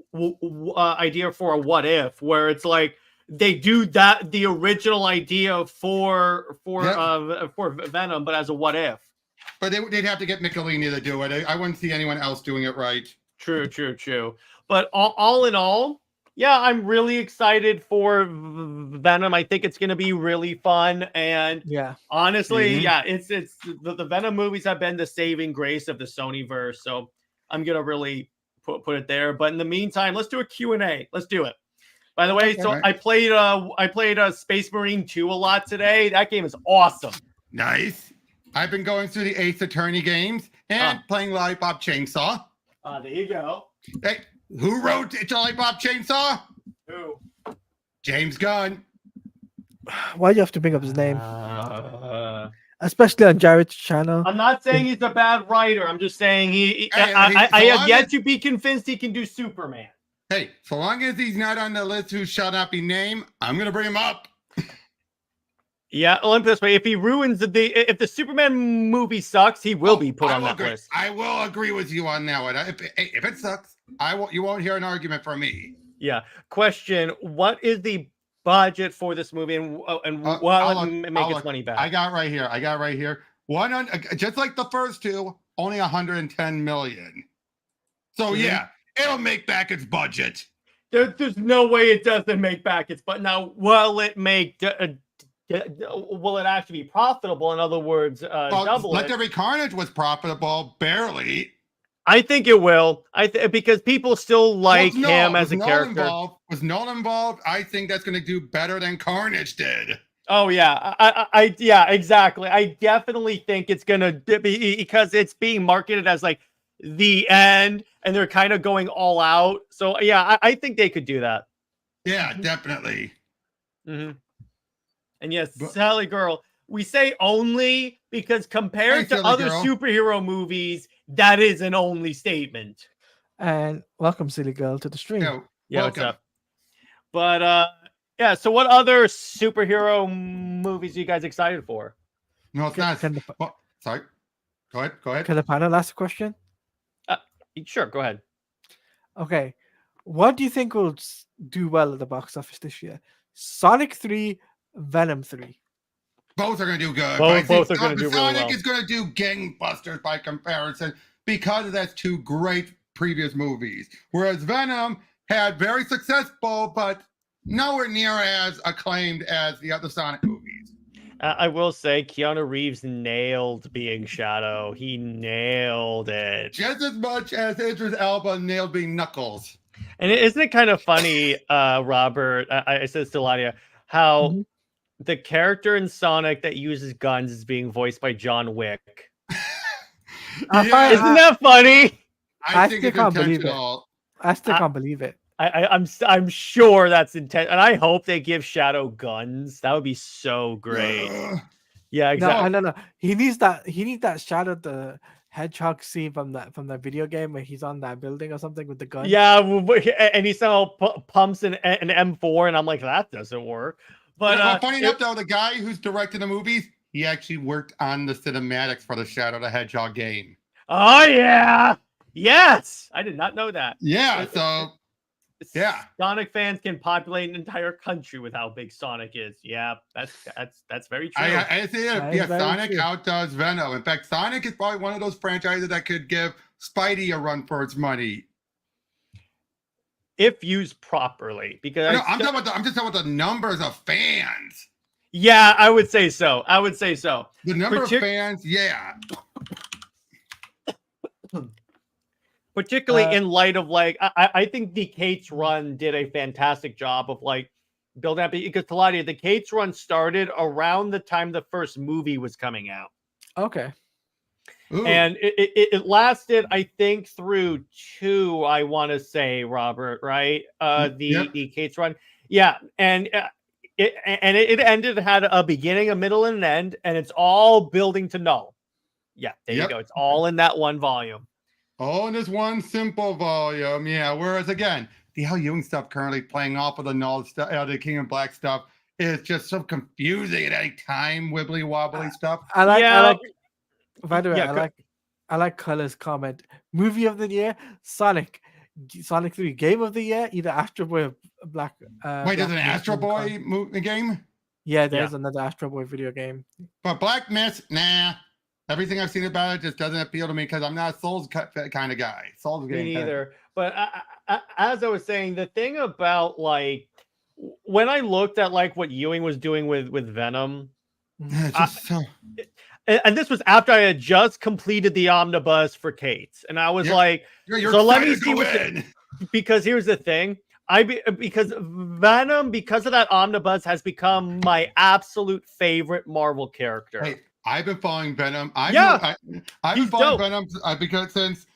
[SPEAKER 4] idea for a what if, where it's like they do that the original idea for Venom, but as a what if.
[SPEAKER 5] But they'd have to get Michelini to do it. I wouldn't see anyone else doing it right.
[SPEAKER 4] True. But all in all, yeah, I'm really excited for Venom. I think it's going to be really fun. And
[SPEAKER 3] Yeah.
[SPEAKER 4] honestly, it's the Venom movies have been the saving grace of the Sonyverse. So I'm going to really put it there. But in the meantime, let's do a Q&A. Let's do it. By the way, so I played Space Marine 2 a lot today. That game is awesome.
[SPEAKER 5] Nice. I've been going through the Ace Attorney games and playing Lollipop Chainsaw.
[SPEAKER 4] There you go.
[SPEAKER 5] Hey, who wrote Lollipop Chainsaw?
[SPEAKER 4] Who?
[SPEAKER 5] James Gunn.
[SPEAKER 3] Why do you have to bring up his name? Especially on Jared's channel.
[SPEAKER 4] I'm not saying he's a bad writer. I'm just saying I have yet to be convinced he can do Superman.
[SPEAKER 5] Hey, so long as he's not on the list who shall not be named, I'm going to bring him up.
[SPEAKER 4] Yeah, let me put it this way: if he ruins if the Superman movie sucks, he will be put on that list.
[SPEAKER 5] I will agree with you on that one. If it sucks, you won't hear an argument from me.
[SPEAKER 4] Yeah. Question: what is the budget for this movie, and what make its money back?
[SPEAKER 5] I got right here. Just like the first two, only 110 million. So yeah, it'll make back its budget.
[SPEAKER 4] There's no way it doesn't make back its budget. Now, will it make? Will it actually be profitable? In other words, double it?
[SPEAKER 5] Legendary Carnage was profitable, barely.
[SPEAKER 4] I think it will. Because people still like him as a character.
[SPEAKER 5] Was Knull involved? I think that's going to do better than Carnage did.
[SPEAKER 4] Oh yeah, yeah, exactly. I definitely think it's going to be because it's being marketed as like the end, and they're kind of going all out. So yeah, I think they could do that.
[SPEAKER 5] Yeah, definitely.
[SPEAKER 4] Mm-hmm. And yes, Sally Girl, we say only because compared to other superhero movies, that is an only statement.
[SPEAKER 3] And welcome, Silly Girl, to the stream.
[SPEAKER 4] Yeah, what's up? But yeah, so what other superhero movies are you guys excited for?
[SPEAKER 5] No, it's not. Sorry. Go ahead.
[SPEAKER 3] Can the panel ask a question?
[SPEAKER 4] Sure, go ahead.
[SPEAKER 3] Okay. What do you think will do well at the box office this year? Sonic 3, Venom 3.
[SPEAKER 5] Both are going to do good.
[SPEAKER 4] Both are going to do really well.
[SPEAKER 5] Sonic is going to do gangbusters by comparison because that's two great previous movies. Whereas Venom had very successful, but nowhere near as acclaimed as the other Sonic movies.
[SPEAKER 4] I will say Keanu Reeves nailed being Shadow. He nailed it.
[SPEAKER 5] Just as much as Idris Elba nailed being Knuckles.
[SPEAKER 4] And isn't it kind of funny, Robert? I said to Teladia, how
[SPEAKER 3] Mhm.
[SPEAKER 4] the character in Sonic that uses guns is being voiced by John Wick.
[SPEAKER 5] Yeah,
[SPEAKER 4] Isn't that funny?
[SPEAKER 5] I think
[SPEAKER 3] still
[SPEAKER 5] it's
[SPEAKER 3] can't believe it.
[SPEAKER 5] intentional.
[SPEAKER 3] I still can't believe it.
[SPEAKER 4] I'm sure that's intent, and I hope they give Shadow guns. That would be so great.
[SPEAKER 5] Ugh.
[SPEAKER 4] Yeah, exactly.
[SPEAKER 3] No. He needs that Shadow the Hedgehog scene from that video game where he's on that building or something with the gun.
[SPEAKER 4] Yeah, and he somehow pumps an M4, and I'm like, that doesn't work. But
[SPEAKER 5] Well, funny enough, though, the guy who's directing the movies, he actually worked on the cinematics for the Shadow the Hedgehog game.
[SPEAKER 4] Oh yeah, yes, I did not know that.
[SPEAKER 5] Yeah, so yeah,
[SPEAKER 4] Sonic fans can populate an entire country with how big Sonic is. Yeah, that's very true.
[SPEAKER 5] I say
[SPEAKER 3] That
[SPEAKER 5] yeah,
[SPEAKER 3] is very
[SPEAKER 5] Sonic
[SPEAKER 3] true.
[SPEAKER 5] outdoes Venom. In fact, Sonic is probably one of those franchises that could give Spidey a run for its money.
[SPEAKER 4] If used properly, because
[SPEAKER 5] No, I'm just talking about the numbers of fans.
[SPEAKER 4] yeah, I would say so.
[SPEAKER 5] The number of fans, yeah.
[SPEAKER 4] Particularly in light of like, I think the Cates run did a fantastic job of like building up, because Teladia, the Cates run started around the time the first movie was coming out.
[SPEAKER 3] Okay.
[SPEAKER 5] Ooh.
[SPEAKER 4] And it lasted, I think, through 2, I want to say, Robert, right? The Cates run. Yeah. And it ended, had a beginning, a middle, and an end, and it's all building to Knull. Yeah, there you go. It's all in that one volume.
[SPEAKER 5] Oh, in this one simple volume, yeah. Whereas again, the Al Ewing stuff currently playing off of the Knull stuff, the King of Black stuff is just so confusing at any time, wibbly wobbly stuff.
[SPEAKER 3] I like. By the way,
[SPEAKER 4] Yeah,
[SPEAKER 3] I like Color's comment. Movie of the year, Sonic 3. Game of the year, either Astro Boy or Black.
[SPEAKER 5] Wait, there's an Astro Boy game?
[SPEAKER 3] Yeah, there's another Astro Boy video game.
[SPEAKER 5] But Black Mist, nah. Everything I've seen about it just doesn't appeal to me because I'm not a Souls kind of guy. Souls game.
[SPEAKER 4] Me neither. But as I was saying, the thing about like when I looked at like what Ewing was doing with Venom,
[SPEAKER 5] It's just so...
[SPEAKER 4] and this was after I had just completed the omnibus for Cates, and I was like,
[SPEAKER 5] so
[SPEAKER 4] let me see because here's the thing. Because Venom, because of that omnibus, has become my absolute favorite Marvel character.
[SPEAKER 5] Hey, I've been following Venom. I've been following Venom because since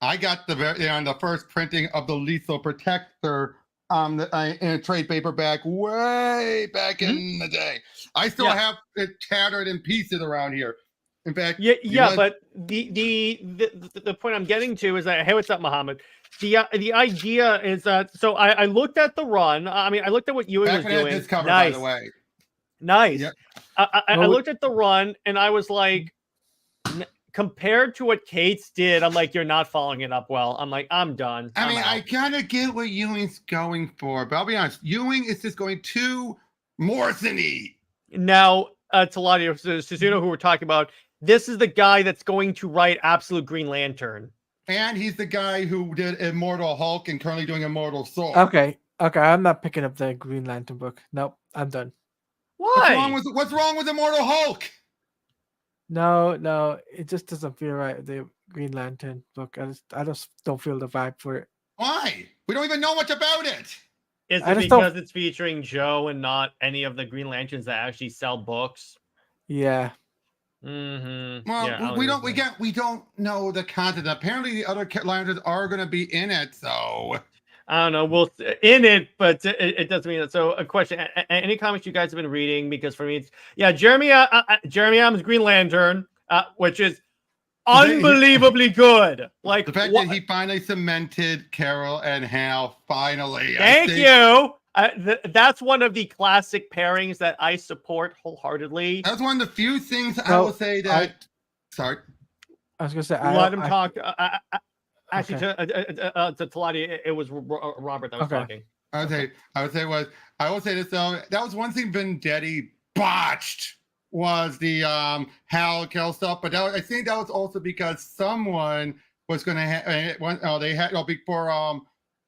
[SPEAKER 5] I got the first printing of the Lethal Protector in a trade paperback way back in the day. I still have it tattered in pieces around here. In fact,
[SPEAKER 4] but the point I'm getting to is that, hey, what's up, Muhammad? The idea is that, so I looked at the run. I mean, I looked at what Ewing was doing.
[SPEAKER 5] This cover, by the way.
[SPEAKER 4] Nice.
[SPEAKER 5] Yep.
[SPEAKER 4] I looked at the run and I was like, compared to what Cates did, I'm like, you're not following it up well. I'm like, I'm done.
[SPEAKER 5] I mean, I kind of get what Ewing's going for, but I'll be honest, Ewing is just going too Morrison-y.
[SPEAKER 4] Now, Teladia, so you know who we're talking about. This is the guy that's going to write Absolute Green Lantern.
[SPEAKER 5] And he's the guy who did Immortal Hulk and currently doing Immortal Soul.
[SPEAKER 3] Okay, I'm not picking up the Green Lantern book. Nope, I'm done.
[SPEAKER 4] Why?
[SPEAKER 5] What's wrong with Immortal Hulk?
[SPEAKER 3] No, it just doesn't feel right. The Green Lantern book, I just don't feel the vibe for it.
[SPEAKER 5] Why? We don't even know much about it.
[SPEAKER 4] Is it because it's featuring Joe and not any of the Green Lanterns that actually sell books?
[SPEAKER 3] Yeah.
[SPEAKER 4] Mm-hmm.
[SPEAKER 5] Well, we don't know the content. Apparently, the other lanterns are going to be in it, so
[SPEAKER 4] I don't know. Well, in it, but it doesn't mean that. So, a question: any comics you guys have been reading? Because for me, it's Jeremy Adams' Green Lantern, which is unbelievably good. Like
[SPEAKER 5] the fact that he finally cemented Carol and Hal. Finally,
[SPEAKER 4] thank you. That's one of the classic pairings that I support wholeheartedly.
[SPEAKER 5] That's one of the few things I will say that. Sorry,
[SPEAKER 3] I was gonna say
[SPEAKER 4] let him talk. Actually, to Teladia, it was Robert that was talking.
[SPEAKER 5] I will say this though. That was one thing Vendetti botched was the Hal Carol stuff, but I think that was also because someone was going to they had before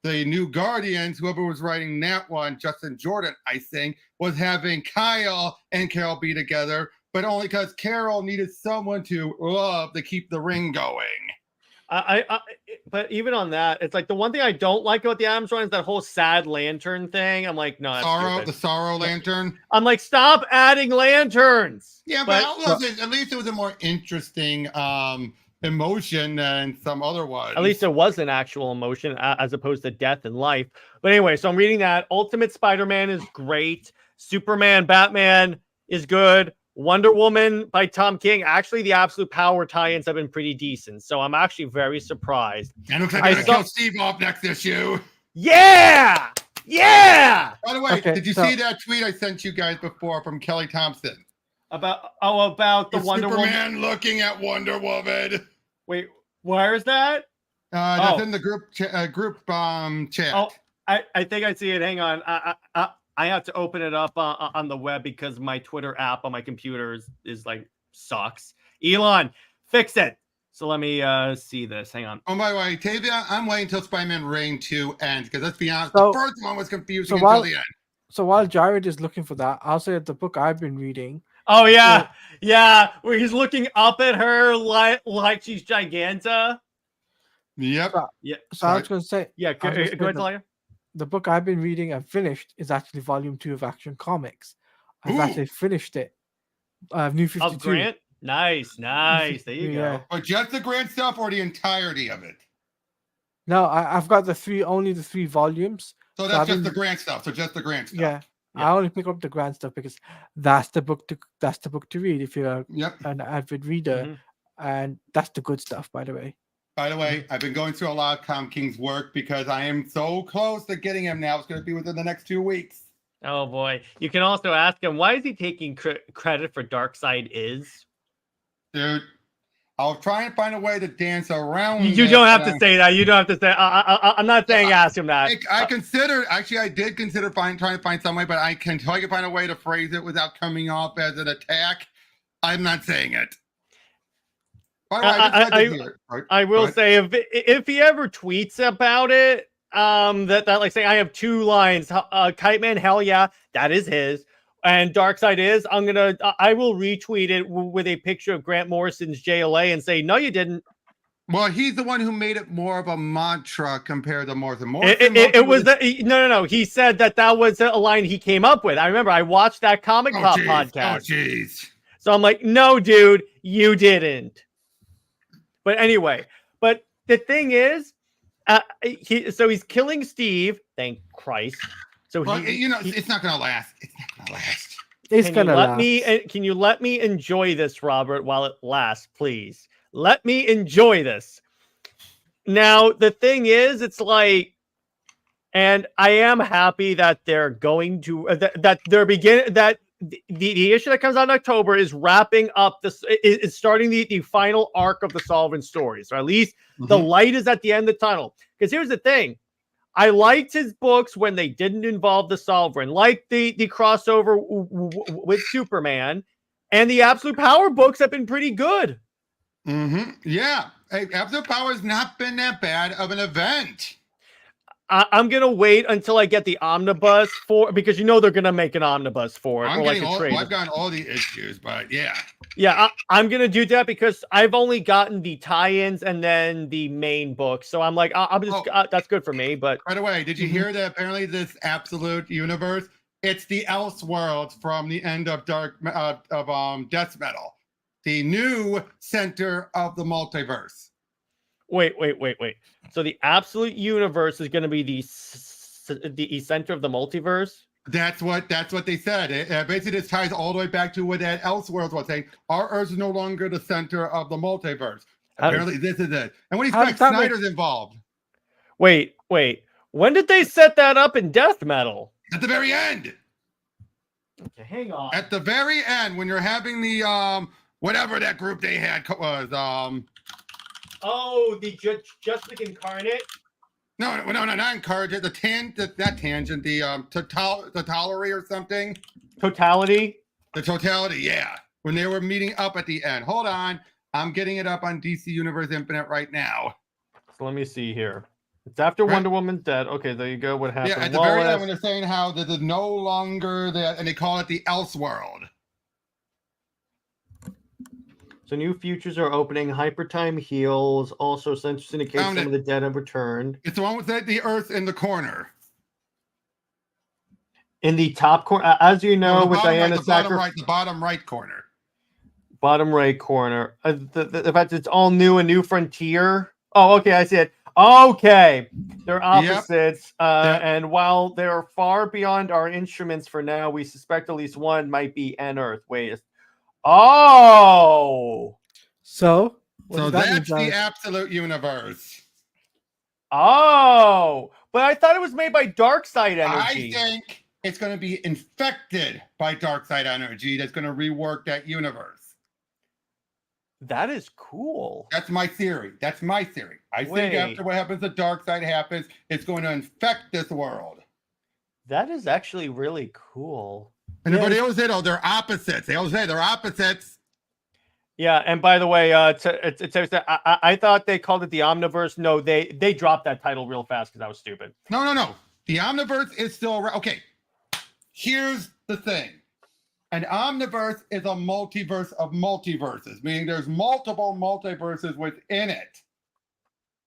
[SPEAKER 5] the New Guardians, whoever was writing that one, Justin Jordan, I think, was having Kyle and Carol be together, but only because Carol needed someone to love to keep the ring going.
[SPEAKER 4] But even on that, it's like the one thing I don't like about the Adams run is that whole sad lantern thing. I'm like, no, that's
[SPEAKER 5] The sorrow lantern.
[SPEAKER 4] I'm like, stop adding lanterns.
[SPEAKER 5] Yeah, but at least it was a more interesting emotion than some other ones.
[SPEAKER 4] At least it was an actual emotion as opposed to death and life. But anyway, so I'm reading that. Ultimate Spider-Man is great. Superman, Batman is good. Wonder Woman by Tom King. Actually, the Absolute Power tie-ins have been pretty decent. So I'm actually very surprised.
[SPEAKER 5] And looks like they're going to kill Steve off next issue.
[SPEAKER 4] Yeah! Yeah!
[SPEAKER 5] By the way, did you see that tweet I sent you guys before from Kelly Thompson?
[SPEAKER 4] About the Wonder
[SPEAKER 5] Superman
[SPEAKER 4] Woman
[SPEAKER 5] looking at Wonder Woman.
[SPEAKER 4] Wait, where is that?
[SPEAKER 5] That's in the group chat.
[SPEAKER 4] Oh, I think I see it. Hang on. I have to open it up on the web because my Twitter app on my computer is like sucks. Elon, fix it. So let me see this. Hang on.
[SPEAKER 5] Oh, by the way, Tavia, I'm waiting until Spider-Man Reign 2 ends because let's be honest, the first one was confusing until the end.
[SPEAKER 3] So while Jared is looking for that, I'll say that the book I've been reading.
[SPEAKER 4] Oh yeah, where he's looking up at her like she's Giganta.
[SPEAKER 5] Yep.
[SPEAKER 3] So I was going to say,
[SPEAKER 4] go ahead, Talia.
[SPEAKER 3] The book I've been reading and finished is actually Volume 2 of Action Comics. I've actually finished it. New 52.
[SPEAKER 4] Of Grant? Nice. There you go.
[SPEAKER 5] But just the Grant stuff or the entirety of it?
[SPEAKER 3] No, I've got only the 3 volumes.
[SPEAKER 5] So that's just the Grant stuff.
[SPEAKER 3] Yeah. I only pick up the Grant stuff because that's the book to read if you're an avid reader, and that's the good stuff, by the way.
[SPEAKER 5] By the way, I've been going through a lot of Tom King's work because I am so close to getting him now. It's going to be within the next 2 weeks.
[SPEAKER 4] Oh boy! You can also ask him why is he taking credit for Darkseid Is?
[SPEAKER 5] Dude, I'll try and find a way to dance around.
[SPEAKER 4] You don't have to say that. You don't have to say. I'm not saying ask him that.
[SPEAKER 5] I did consider trying to find some way, but I can find a way to phrase it without coming off as an attack. I'm not saying it.
[SPEAKER 4] I will say if he ever tweets about it, that like saying I have 2 lines, Kite Man, hell yeah, that is his, and Darkseid Is, I will retweet it with a picture of Grant Morrison's JLA and say no, you didn't.
[SPEAKER 5] Well, he's the one who made it more of a mantra compared to Morrison.
[SPEAKER 4] It was no. He said that was a line he came up with. I remember I watched that Comic Pop podcast.
[SPEAKER 5] Oh, jeez.
[SPEAKER 4] So I'm like, no, dude, you didn't. But anyway, the thing is, he's killing Steve. Thank Christ. So
[SPEAKER 5] it's not gonna last. It's not gonna last.
[SPEAKER 4] Can you let me enjoy this, Robert, while it lasts, please? Let me enjoy this. Now, the thing is, it's like, and I am happy that they're going to the issue that comes out in October is wrapping up is starting the final arc of the Sullivan stories, or at least the light is at the end of the tunnel. Because here's the thing. I liked his books when they didn't involve the Sovereign, like the crossover with Superman, and the Absolute Power books have been pretty good.
[SPEAKER 5] Yeah. Hey, Absolute Power has not been that bad of an event.
[SPEAKER 4] I'm going to wait until I get the omnibus because they're going to make an omnibus for it.
[SPEAKER 5] I've gotten all the issues, but yeah.
[SPEAKER 4] Yeah, I'm going to do that because I've only gotten the tie-ins and then the main book. So I'm like, that's good for me. But
[SPEAKER 5] by the way, did you hear that apparently this Absolute Universe, it's the Elseworlds from the end of Death Metal, the new center of the multiverse.
[SPEAKER 4] Wait. So the Absolute Universe is going to be the center of the multiverse?
[SPEAKER 5] That's what they said. Basically, this ties all the way back to what that Elseworlds was saying. Our Earth is no longer the center of the multiverse. Apparently, this is it. And what do you expect? Snyder's involved.
[SPEAKER 4] Wait. When did they set that up in Death Metal?
[SPEAKER 5] At the very end.
[SPEAKER 4] Okay, hang on.
[SPEAKER 5] At the very end, when you're having the whatever that group they had was
[SPEAKER 4] Oh, the Justice Incarnate.
[SPEAKER 5] No, not Incarnate. That tangent. The Totality or something.
[SPEAKER 4] Totality.
[SPEAKER 5] The Totality. Yeah, when they were meeting up at the end. Hold on, I'm getting it up on DC Universe Infinite right now.
[SPEAKER 4] So let me see here. It's after
[SPEAKER 5] Right.
[SPEAKER 4] Wonder Woman's dead. Okay, there you go. What happened?
[SPEAKER 5] Yeah, at the very end
[SPEAKER 4] Wallace.
[SPEAKER 5] when they're saying how this is no longer that, and they call it the Elseworld.
[SPEAKER 4] So new futures are opening. Hypertime heals. Also, Central indicates
[SPEAKER 5] Found
[SPEAKER 4] some
[SPEAKER 5] it.
[SPEAKER 4] of the dead have returned.
[SPEAKER 5] It's the one with the Earth in the corner.
[SPEAKER 4] In the top corner, as you know,
[SPEAKER 5] No,
[SPEAKER 4] with Diana
[SPEAKER 5] the bottom
[SPEAKER 4] Sacker,
[SPEAKER 5] right, the bottom right corner.
[SPEAKER 4] bottom right corner. The fact it's all new, a new frontier. Oh, okay, I see it. Okay, they're opposites,
[SPEAKER 5] Yep.
[SPEAKER 4] and while they're far beyond our instruments for now, we suspect at least one might be an Earth. Wait, oh,
[SPEAKER 3] So, what
[SPEAKER 5] So
[SPEAKER 3] does that mean,
[SPEAKER 5] that's the
[SPEAKER 3] John?
[SPEAKER 5] absolute universe.
[SPEAKER 4] oh, but I thought it was made by Darkseid
[SPEAKER 5] I
[SPEAKER 4] Energy.
[SPEAKER 5] think it's going to be infected by Darkseid energy that's going to rework that universe.
[SPEAKER 4] That is cool.
[SPEAKER 5] That's my theory. That's my theory. I think
[SPEAKER 4] Wait.
[SPEAKER 5] after what happens to Darkseid happens, it's going to infect this world.
[SPEAKER 4] That is actually really cool.
[SPEAKER 5] And
[SPEAKER 3] Yeah,
[SPEAKER 5] everybody always say, oh, they're opposites. They always say they're opposites.
[SPEAKER 4] Yeah, and by the way, I thought they called it the Omniverse. No, they dropped that title real fast because that was stupid.
[SPEAKER 5] No. The Omniverse is still around. Okay, here's the thing. An Omniverse is a multiverse of multiverses, meaning there's multiple multiverses within it.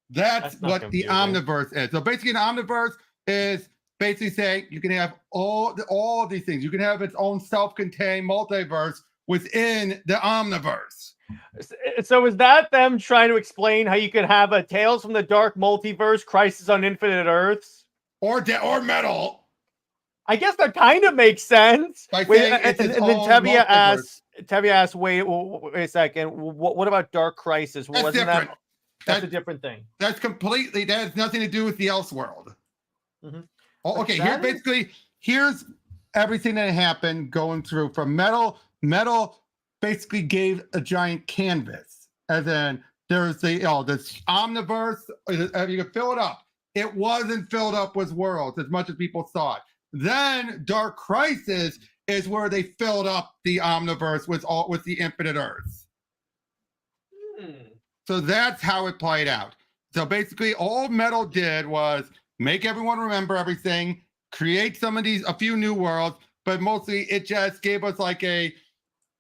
[SPEAKER 5] That's
[SPEAKER 4] not
[SPEAKER 5] what the
[SPEAKER 4] confusing.
[SPEAKER 5] Omniverse is. So basically, an Omniverse is basically saying you can have all of these things. You can have its own self-contained multiverse within the Omniverse.
[SPEAKER 4] So is that them trying to explain how you could have a Tales from the Dark multiverse, Crisis on Infinite Earths?
[SPEAKER 5] Or metal.
[SPEAKER 4] I guess that kind of makes sense.
[SPEAKER 5] By
[SPEAKER 4] Wait,
[SPEAKER 5] saying
[SPEAKER 4] and
[SPEAKER 5] it's
[SPEAKER 4] then
[SPEAKER 5] its own
[SPEAKER 4] Tevia
[SPEAKER 5] multiverse.
[SPEAKER 4] asks, wait a second. What about Dark Crisis?
[SPEAKER 5] That's
[SPEAKER 4] Wasn't
[SPEAKER 5] different.
[SPEAKER 4] that's a
[SPEAKER 5] That-
[SPEAKER 4] different thing?
[SPEAKER 5] That has nothing to do with the Elseworld.
[SPEAKER 4] Mhm.
[SPEAKER 5] Oh, okay,
[SPEAKER 4] That
[SPEAKER 5] here's everything that happened going through from metal. Metal basically gave a giant canvas. And then there's this Omniverse. You can fill it up. It wasn't filled up with worlds as much as people thought. Then Dark Crisis is where they filled up the Omniverse with the Infinite Earths. So that's how it played out. So basically, all Metal did was make everyone remember everything, create a few new worlds, but mostly it just gave us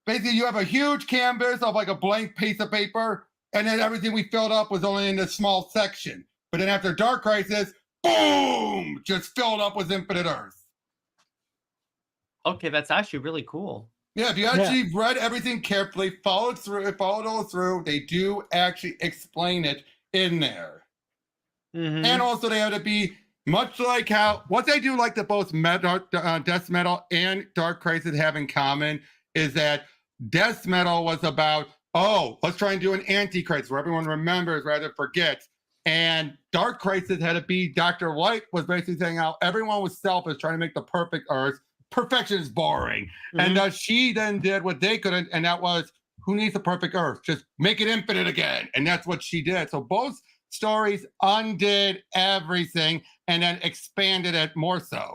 [SPEAKER 5] basically you have a huge canvas of like a blank piece of paper, and then everything we filled up was only in this small section. But then after Dark Crisis, boom, just filled up with Infinite Earth.
[SPEAKER 4] Okay, that's actually really cool.
[SPEAKER 5] Yeah, if you actually read everything carefully, followed all through, they do actually explain it in there.
[SPEAKER 4] Mhm.
[SPEAKER 5] And also they have to be much like how what they do like the both Death Metal and Dark Crisis have in common is that Death Metal was about, let's try and do an Antichrist where everyone remembers rather than forgets. And Dark Crisis had to be Dr. Light was basically saying how everyone was selfish, trying to make the perfect Earth. Perfection is boring. And she then did what they couldn't, and that was, who needs the perfect Earth? Just make it infinite again. And that's what she did. So both stories undid everything and then expanded it more so.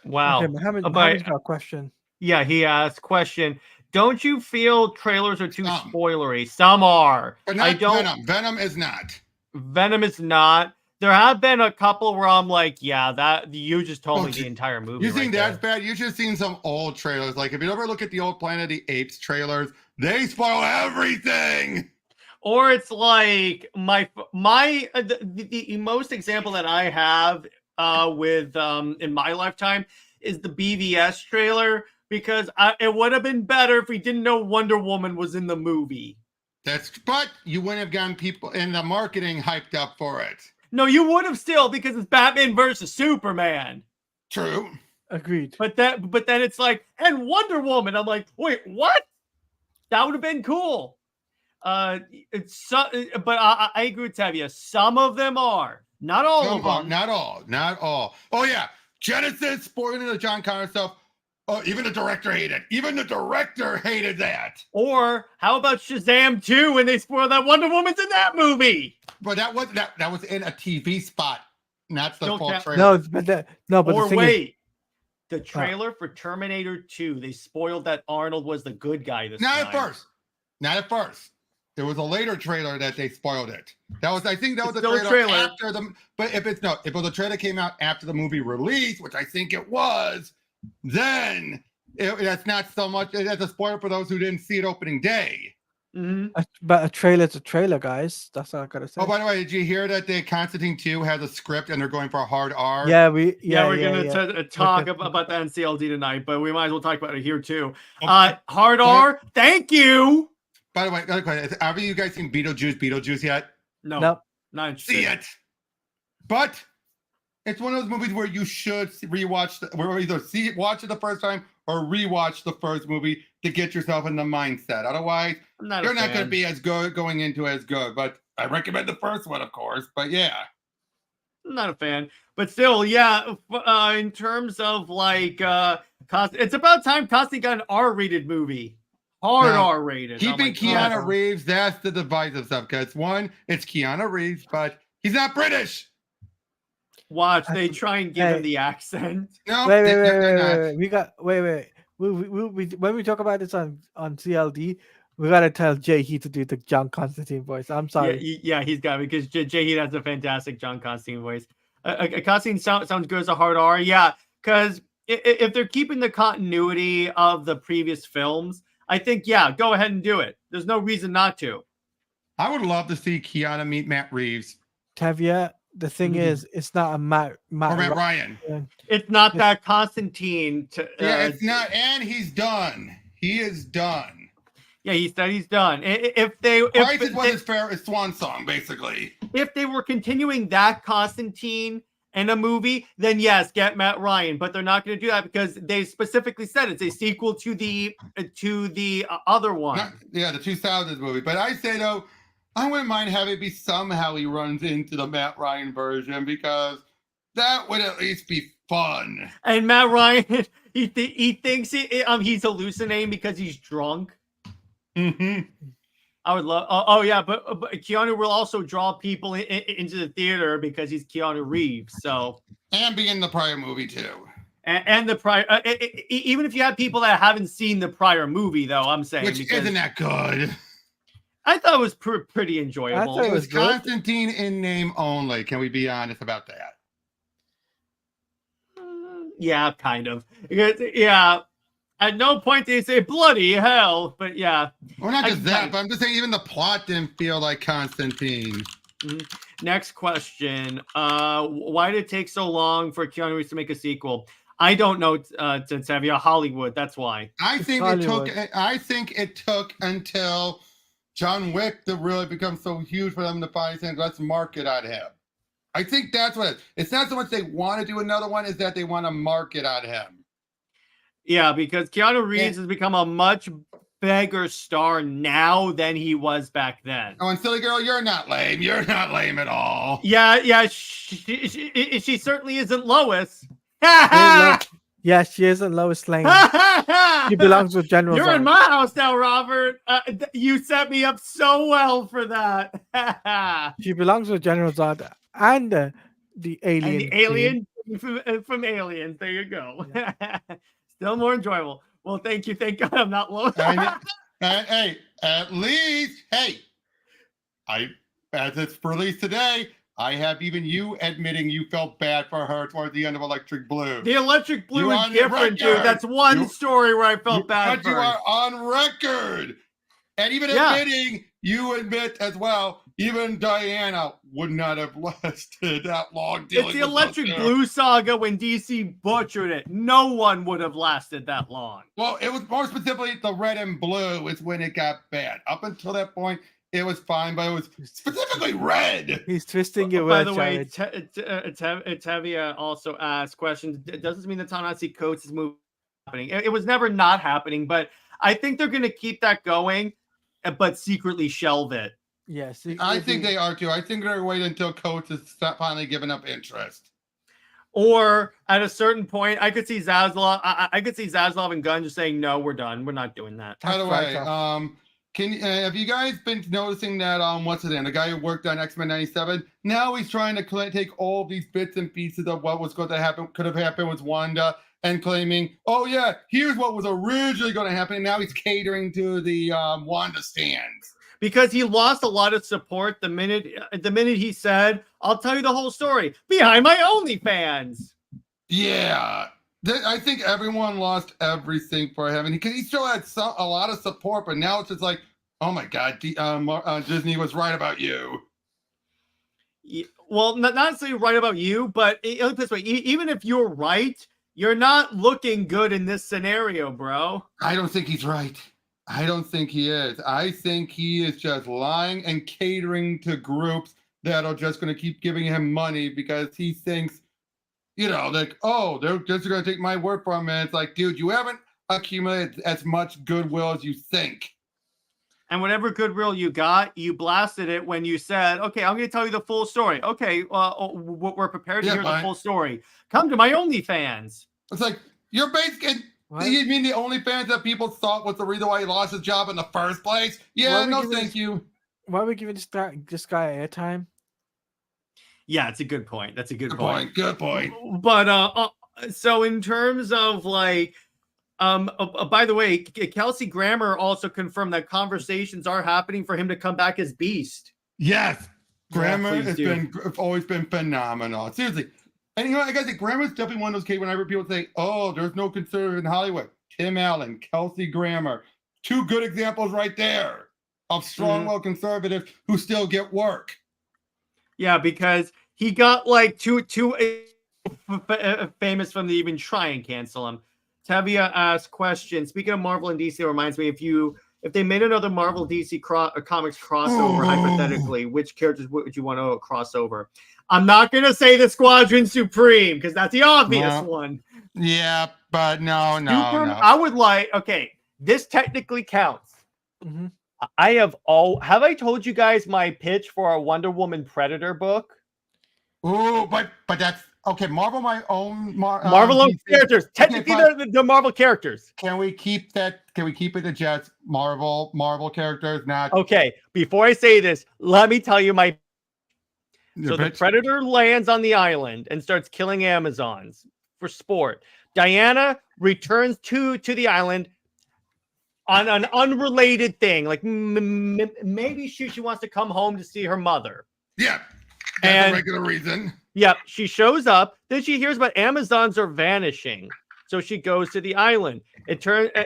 [SPEAKER 4] Wow.
[SPEAKER 3] Okay, Mohammed's got a question.
[SPEAKER 4] Yeah, he asked, question, don't you feel trailers are too spoilery? Some are.
[SPEAKER 5] But not
[SPEAKER 4] I don't.
[SPEAKER 5] Venom. Venom is not.
[SPEAKER 4] Venom is not. There have been a couple where I'm like, yeah, that you just told me the entire movie.
[SPEAKER 5] You think
[SPEAKER 4] right
[SPEAKER 5] that's bad? You should have seen some old trailers. Like if you ever look at the old Planet of the Apes trailers, they spoil everything.
[SPEAKER 4] Or it's like the most example that I have with in my lifetime is the BVS trailer, because it would have been better if we didn't know Wonder Woman was in the movie.
[SPEAKER 5] But you wouldn't have gotten people in the marketing hyped up for it.
[SPEAKER 4] No, you would have still, because it's Batman versus Superman.
[SPEAKER 5] True.
[SPEAKER 3] Agreed.
[SPEAKER 4] But then it's like, and Wonder Woman. I'm like, wait, what? That would have been cool. But I agree with Tevia. Some of them are, not all of them.
[SPEAKER 5] Not all. Oh yeah, Genesis spoiling the John Connor stuff. Oh, even the director hated. Even the director hated that.
[SPEAKER 4] Or how about Shazam 2 when they spoil that Wonder Woman's in that movie?
[SPEAKER 5] But that was in a TV spot, not the full trailer.
[SPEAKER 3] No, but
[SPEAKER 4] or
[SPEAKER 3] the thing
[SPEAKER 4] wait, the trailer for Terminator 2, they spoiled that Arnold was the good guy this time.
[SPEAKER 5] Not at first. There was a later trailer that they spoiled it. I think that was
[SPEAKER 4] It's
[SPEAKER 5] a
[SPEAKER 4] still a
[SPEAKER 5] trailer,
[SPEAKER 4] trailer.
[SPEAKER 5] after the. But if it was a trailer came out after the movie release, which I think it was, then that's not so much. That's a spoiler for those who didn't see it opening day.
[SPEAKER 3] But a trailer's a trailer, guys. That's all I gotta say.
[SPEAKER 5] Oh, by the way, did you hear that the Constantine 2 has a script and they're going for a hard R?
[SPEAKER 3] Yeah,
[SPEAKER 4] we're gonna
[SPEAKER 3] yeah.
[SPEAKER 4] talk about the NCLD tonight, but we might as well talk about it here too.
[SPEAKER 5] Okay.
[SPEAKER 4] Hard R, thank you.
[SPEAKER 5] By the way, another question. Have you guys seen Beetlejuice yet?
[SPEAKER 4] No,
[SPEAKER 3] Nope.
[SPEAKER 4] not interested.
[SPEAKER 5] See it. But it's one of those movies where you should rewatch watch it the first time or rewatch the first movie to get yourself in the mindset. Otherwise,
[SPEAKER 4] I'm not
[SPEAKER 5] you're
[SPEAKER 4] a
[SPEAKER 5] not going to
[SPEAKER 4] fan.
[SPEAKER 5] be as good going into as good. But I recommend the first one, of course. But yeah.
[SPEAKER 4] I'm not a fan, but still, yeah. In terms of like, it's about time Constantine got an R-rated movie. Hard
[SPEAKER 5] Now,
[SPEAKER 4] R-rated.
[SPEAKER 5] Keeping
[SPEAKER 4] Oh my God.
[SPEAKER 5] Keanu Reeves, that's the divisive stuff. Because one, it's Keanu Reeves, but he's not British.
[SPEAKER 4] Watch, they try and give
[SPEAKER 3] Hey.
[SPEAKER 4] him the accent.
[SPEAKER 5] No,
[SPEAKER 3] Wait.
[SPEAKER 5] they're not.
[SPEAKER 3] We got wait. We when we talk about this on CLD, we gotta tell Jay he to do the John Constantine voice. I'm sorry.
[SPEAKER 4] Yeah, he's got it because Jay Heath has a fantastic John Constantine voice. Constantine sounds good as a hard R. Yeah, because if they're keeping the continuity of the previous films, I think, yeah, go ahead and do it. There's no reason not to.
[SPEAKER 5] I would love to see Keanu meet Matt Reeves
[SPEAKER 3] Tevye, the thing is, it's not a Matt
[SPEAKER 5] or Matt Ryan.
[SPEAKER 4] It's not that Constantine.
[SPEAKER 5] Yeah, it's not, and he's done. He is done.
[SPEAKER 4] Yeah, he said he's done.
[SPEAKER 5] Price is what his swan song, basically.
[SPEAKER 4] If they were continuing that Constantine in a movie, then yes, get Matt Ryan. But they're not going to do that because they specifically said it's a sequel to the other one.
[SPEAKER 5] The 2000s movie. But I say though, I wouldn't mind having it be somehow he runs into the Matt Ryan version because that would at least be fun.
[SPEAKER 4] And Matt Ryan, he thinks he's hallucinating because he's drunk.
[SPEAKER 5] Mm-hmm.
[SPEAKER 4] I would love. Oh yeah, but Keanu will also draw people into the theater because he's Keanu Reeves. So
[SPEAKER 5] and be in the prior movie too.
[SPEAKER 4] And the prior, even if you have people that haven't seen the prior movie, though, I'm saying
[SPEAKER 5] Which isn't that good.
[SPEAKER 4] I thought it was pretty enjoyable.
[SPEAKER 3] thought
[SPEAKER 5] It was
[SPEAKER 3] good.
[SPEAKER 5] Constantine in name only. Can we be honest about that?
[SPEAKER 4] Yeah, kind of. Yeah. At no point did he say bloody hell, but yeah.
[SPEAKER 5] Well, not just that, but I'm just saying even the plot didn't feel like Constantine.
[SPEAKER 4] Next question. Why did it take so long for Keanu Reeves to make a sequel? I don't know, Tevye. Hollywood, that's why.
[SPEAKER 5] I think it took until John Wick to really become so huge for them to finally say, let's market on him. I think that's what it is. It's not so much they want to do another one, is that they want to market on him.
[SPEAKER 4] Yeah, because Keanu Reeves has become a much bigger star now than he was back then.
[SPEAKER 5] Oh, and silly girl, you're not lame. You're not lame at all.
[SPEAKER 4] Yeah, she certainly isn't Lois.
[SPEAKER 3] Yeah, she isn't Lois Lane. She belongs with General
[SPEAKER 4] You're
[SPEAKER 3] Zod.
[SPEAKER 4] in my house now, Robert. You set me up so well for that.
[SPEAKER 3] She belongs with General Zod and the alien.
[SPEAKER 4] And the alien from Aliens. There you go. Yeah. Still more enjoyable. Well, thank you. Thank God I'm not Lois.
[SPEAKER 5] Hey, at least, as it's released today, I have even you admitting you felt bad for her toward the end of Electric Blue.
[SPEAKER 4] The Electric Blue
[SPEAKER 5] You're
[SPEAKER 4] is
[SPEAKER 5] on the
[SPEAKER 4] different,
[SPEAKER 5] record.
[SPEAKER 4] dude. That's one story where I felt bad
[SPEAKER 5] But
[SPEAKER 4] for
[SPEAKER 5] you
[SPEAKER 4] her.
[SPEAKER 5] are on record. And even admitting, you admit as well, even Diana would not have lasted that long.
[SPEAKER 4] It's the Electric Blue saga when DC butchered it. No one would have lasted that long.
[SPEAKER 5] Well, it was more specifically the red and blue is when it got bad. Up until that point, it was fine, but it was specifically red.
[SPEAKER 3] He's twisting your
[SPEAKER 4] By
[SPEAKER 3] words,
[SPEAKER 4] the way,
[SPEAKER 3] Jared.
[SPEAKER 4] Tevye also asked questions. Does this mean the Ta-Nehisi Coates is moving happening? It was never not happening, but I think they're going to keep that going, but secretly shelve it.
[SPEAKER 3] Yes,
[SPEAKER 5] I think they are too. I think they're waiting until Coates has finally given up interest.
[SPEAKER 4] Or at a certain point, I could see Zaslav. I could see Zaslav and Gunn just saying, "No, we're done. We're not doing that."
[SPEAKER 5] By the way, have you guys been noticing that what's his name? The guy who worked on X-Men '97. Now he's trying to take all these bits and pieces of what was going to happen, could have happened with Wanda, and claiming, "Oh yeah, here's what was originally going to happen." And now he's catering to the Wanda stands.
[SPEAKER 4] because he lost a lot of support the minute he said, "I'll tell you the whole story behind my OnlyFans."
[SPEAKER 5] Yeah. I think everyone lost everything for him, and he still had a lot of support, but now it's just like, oh my God, Disney was right about you.
[SPEAKER 4] Well, not necessarily right about you, but let me put it this way: even if you're right, you're not looking good in this scenario, bro.
[SPEAKER 5] I don't think he's right. I don't think he is. I think he is just lying and catering to groups that are just going to keep giving him money because he thinks, like, oh, they're just going to take my word from it. It's like, dude, you haven't accumulated as much goodwill as you think.
[SPEAKER 4] And whatever goodwill you got, you blasted it when you said, okay, I'm going to tell you the full story. Okay, we're prepared to hear the full story. Come to my OnlyFans.
[SPEAKER 5] It's like, you're basically, you mean the OnlyFans that people thought was the reason why he lost his job in the first place? Yeah, no thank you.
[SPEAKER 3] Why are we giving this guy airtime?
[SPEAKER 4] Yeah, it's a good point. That's a good point.
[SPEAKER 5] Good point.
[SPEAKER 4] But so in terms of like, by the way, Kelsey Grammer also confirmed that conversations are happening for him to come back as Beast.
[SPEAKER 5] Yes, Grammer has always been phenomenal. Seriously, and I gotta say, Grammer's definitely one of those cases whenever people say, "Oh, there's no conservative in Hollywood." Tim Allen, Kelsey Grammer, two good examples right there of strong-willed conservatives who still get work.
[SPEAKER 4] Yeah, because he got like too famous from to even try and cancel him. Tevia asks question. Speaking of Marvel and DC, it reminds me if they made another Marvel DC comics crossover, hypothetically, which characters would you want to cross over? I'm not gonna say the Squadron Supreme because that's the obvious one.
[SPEAKER 5] Yeah, but no.
[SPEAKER 4] I would like. Okay, this technically counts.
[SPEAKER 3] Mm-hmm.
[SPEAKER 4] Have I told you guys my pitch for a Wonder Woman Predator book?
[SPEAKER 5] Ooh, but that's okay. Marvel
[SPEAKER 4] characters. Technically, they're Marvel characters.
[SPEAKER 5] Can we keep that? Can we keep it to just Marvel characters? Not
[SPEAKER 4] okay. Before I say this, let me tell you my. So the Predator lands on the island and starts killing Amazons for sport. Diana returns to the island on an unrelated thing, like maybe she wants to come home to see her mother.
[SPEAKER 5] Yeah, that's a regular reason.
[SPEAKER 4] Yep, she shows up. Then she hears about Amazons are vanishing, so she goes to the island.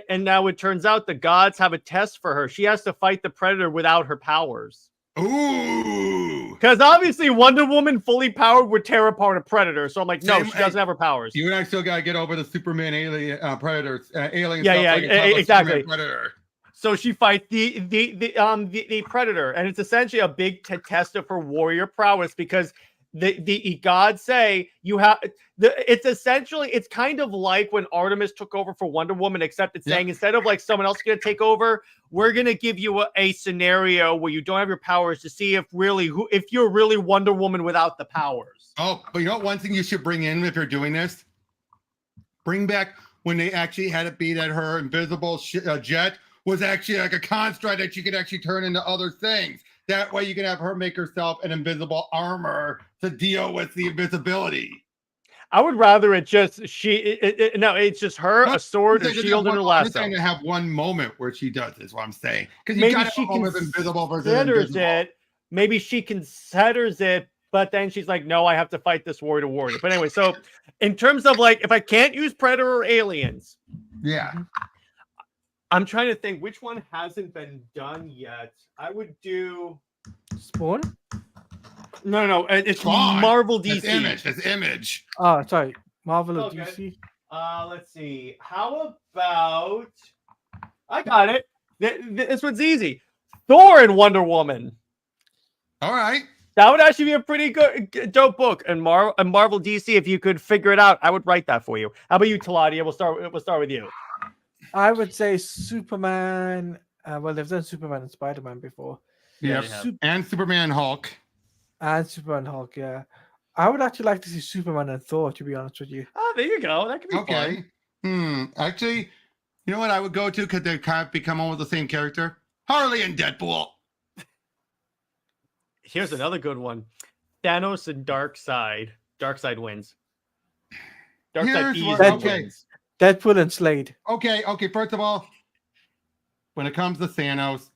[SPEAKER 4] Now it turns out the gods have a test for her. She has to fight the Predator without her powers.
[SPEAKER 5] Ooh,
[SPEAKER 4] because obviously Wonder Woman fully powered would tear apart a Predator. So I'm like, no, she doesn't have her powers.
[SPEAKER 5] You and I still gotta get over the Superman alien Predators, alien.
[SPEAKER 4] Yeah, exactly.
[SPEAKER 5] Predator.
[SPEAKER 4] So she fights the Predator, and it's essentially a big test of her warrior prowess because the gods say you have. It's kind of like when Artemis took over for Wonder Woman, except it's saying instead of like someone else going to take over, we're going to give you a scenario where you don't have your powers to see if you're really Wonder Woman without the powers.
[SPEAKER 5] Oh, but you know what? One thing you should bring in if you're doing this, bring back when they actually had it be that her invisible jet was actually like a construct that she could actually turn into other things. That way you can have her make herself an invisible armor to deal with the invisibility.
[SPEAKER 4] I would rather it's just it's just her, a sword, a shield, and her lasso.
[SPEAKER 5] I'm just going to have one moment where she does this, what I'm saying. Because you got to go with invisible versus invisible.
[SPEAKER 4] Maybe she considers it, but then she's like, no, I have to fight this warrior to warrior. But anyway, so in terms of like, if I can't use Predator or aliens.
[SPEAKER 5] Yeah.
[SPEAKER 4] I'm trying to think which one hasn't been done yet. I would do
[SPEAKER 3] Spawn.
[SPEAKER 4] No, it's Spawn. Marvel DC.
[SPEAKER 5] That's Image.
[SPEAKER 3] Oh, sorry, Marvel or DC.
[SPEAKER 4] Let's see. How about? I got it. This one's easy. Thor and Wonder Woman.
[SPEAKER 5] All right.
[SPEAKER 4] That would actually be a pretty dope book. And Marvel DC, if you could figure it out, I would write that for you. How about you, Teladia? We'll start with you.
[SPEAKER 3] I would say Superman. Well, they've done Superman and Spider-Man before.
[SPEAKER 5] Yeah, and Superman and Hulk.
[SPEAKER 3] And Superman and Hulk, yeah. I would actually like to see Superman and Thor, to be honest with you.
[SPEAKER 4] Oh, there you go. That could be
[SPEAKER 5] fun. Actually, you know what I would go to? Because they kind of become almost the same character? Harley and Deadpool.
[SPEAKER 4] Here's another good one. Thanos and Darkseid. Darkseid wins. Darkseid wins.
[SPEAKER 3] Deadpool and Slade.
[SPEAKER 5] Okay. First of all, when it comes to Thanos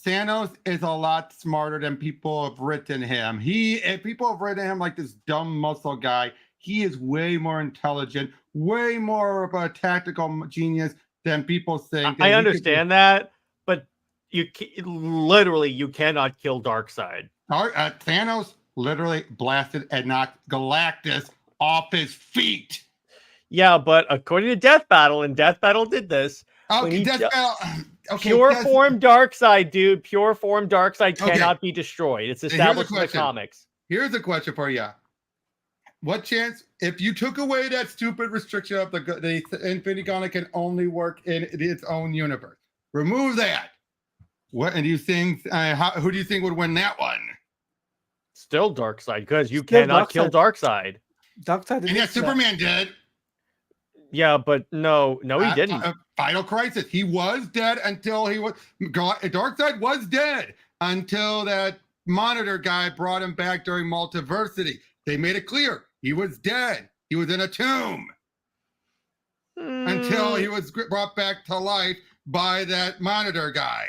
[SPEAKER 5] Thanos is a lot smarter than people have written him. People have written him like this dumb muscle guy. He is way more intelligent, way more of a tactical genius than people think.
[SPEAKER 4] I understand that, but you cannot kill Darkseid.
[SPEAKER 5] Thanos literally blasted and knocked Galactus off his feet.
[SPEAKER 4] Yeah, but according to Death Battle, and Death Battle did this.
[SPEAKER 5] Okay, okay,
[SPEAKER 4] pure form Darkseid, dude. Pure form Darkseid
[SPEAKER 5] Okay.
[SPEAKER 4] cannot be destroyed. It's established in the comics.
[SPEAKER 5] Here's a question for you. What chance, if you took away that stupid restriction of the Infinity Gauntlet can only work in its own universe, remove that. What and do you think? Who do you think would win that one?
[SPEAKER 4] Still Darkseid, because you
[SPEAKER 3] Still
[SPEAKER 4] cannot kill Darkseid.
[SPEAKER 3] Darkseid.
[SPEAKER 5] And yeah, Superman did.
[SPEAKER 4] Yeah, but no, he didn't.
[SPEAKER 5] Final Crisis. He was dead until he was. Darkseid was dead until that Monitor guy brought him back during Multiversity. They made it clear he was dead. He was in a tomb until he was brought back to life by that Monitor guy,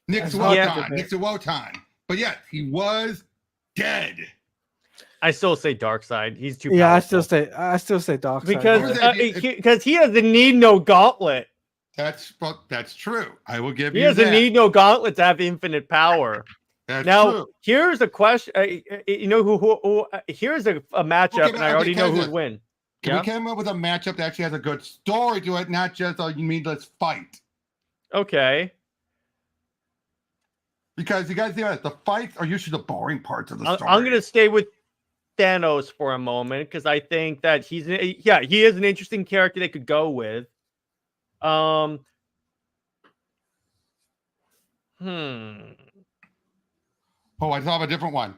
[SPEAKER 5] Nick Wotan. But yes, he was dead.
[SPEAKER 4] I still say Darkseid. He's too.
[SPEAKER 3] Yeah,
[SPEAKER 4] powerful.
[SPEAKER 3] I still say Darkseid.
[SPEAKER 4] Because he doesn't need no gauntlet.
[SPEAKER 5] That's true. I will give
[SPEAKER 4] He
[SPEAKER 5] you that.
[SPEAKER 4] doesn't need no gauntlet to have infinite power.
[SPEAKER 5] That's
[SPEAKER 4] Now,
[SPEAKER 5] true.
[SPEAKER 4] here's a question. You know who here's a matchup, and I already know who would win.
[SPEAKER 5] Can we come up with a matchup that actually has a good story to it, not just a meaningless fight?
[SPEAKER 4] Okay.
[SPEAKER 5] Because you guys know the fights are usually the boring parts of the story.
[SPEAKER 4] I'm going to stay with Thanos for a moment because I think that he is an interesting character they could go with.
[SPEAKER 5] Oh, I thought of a different one.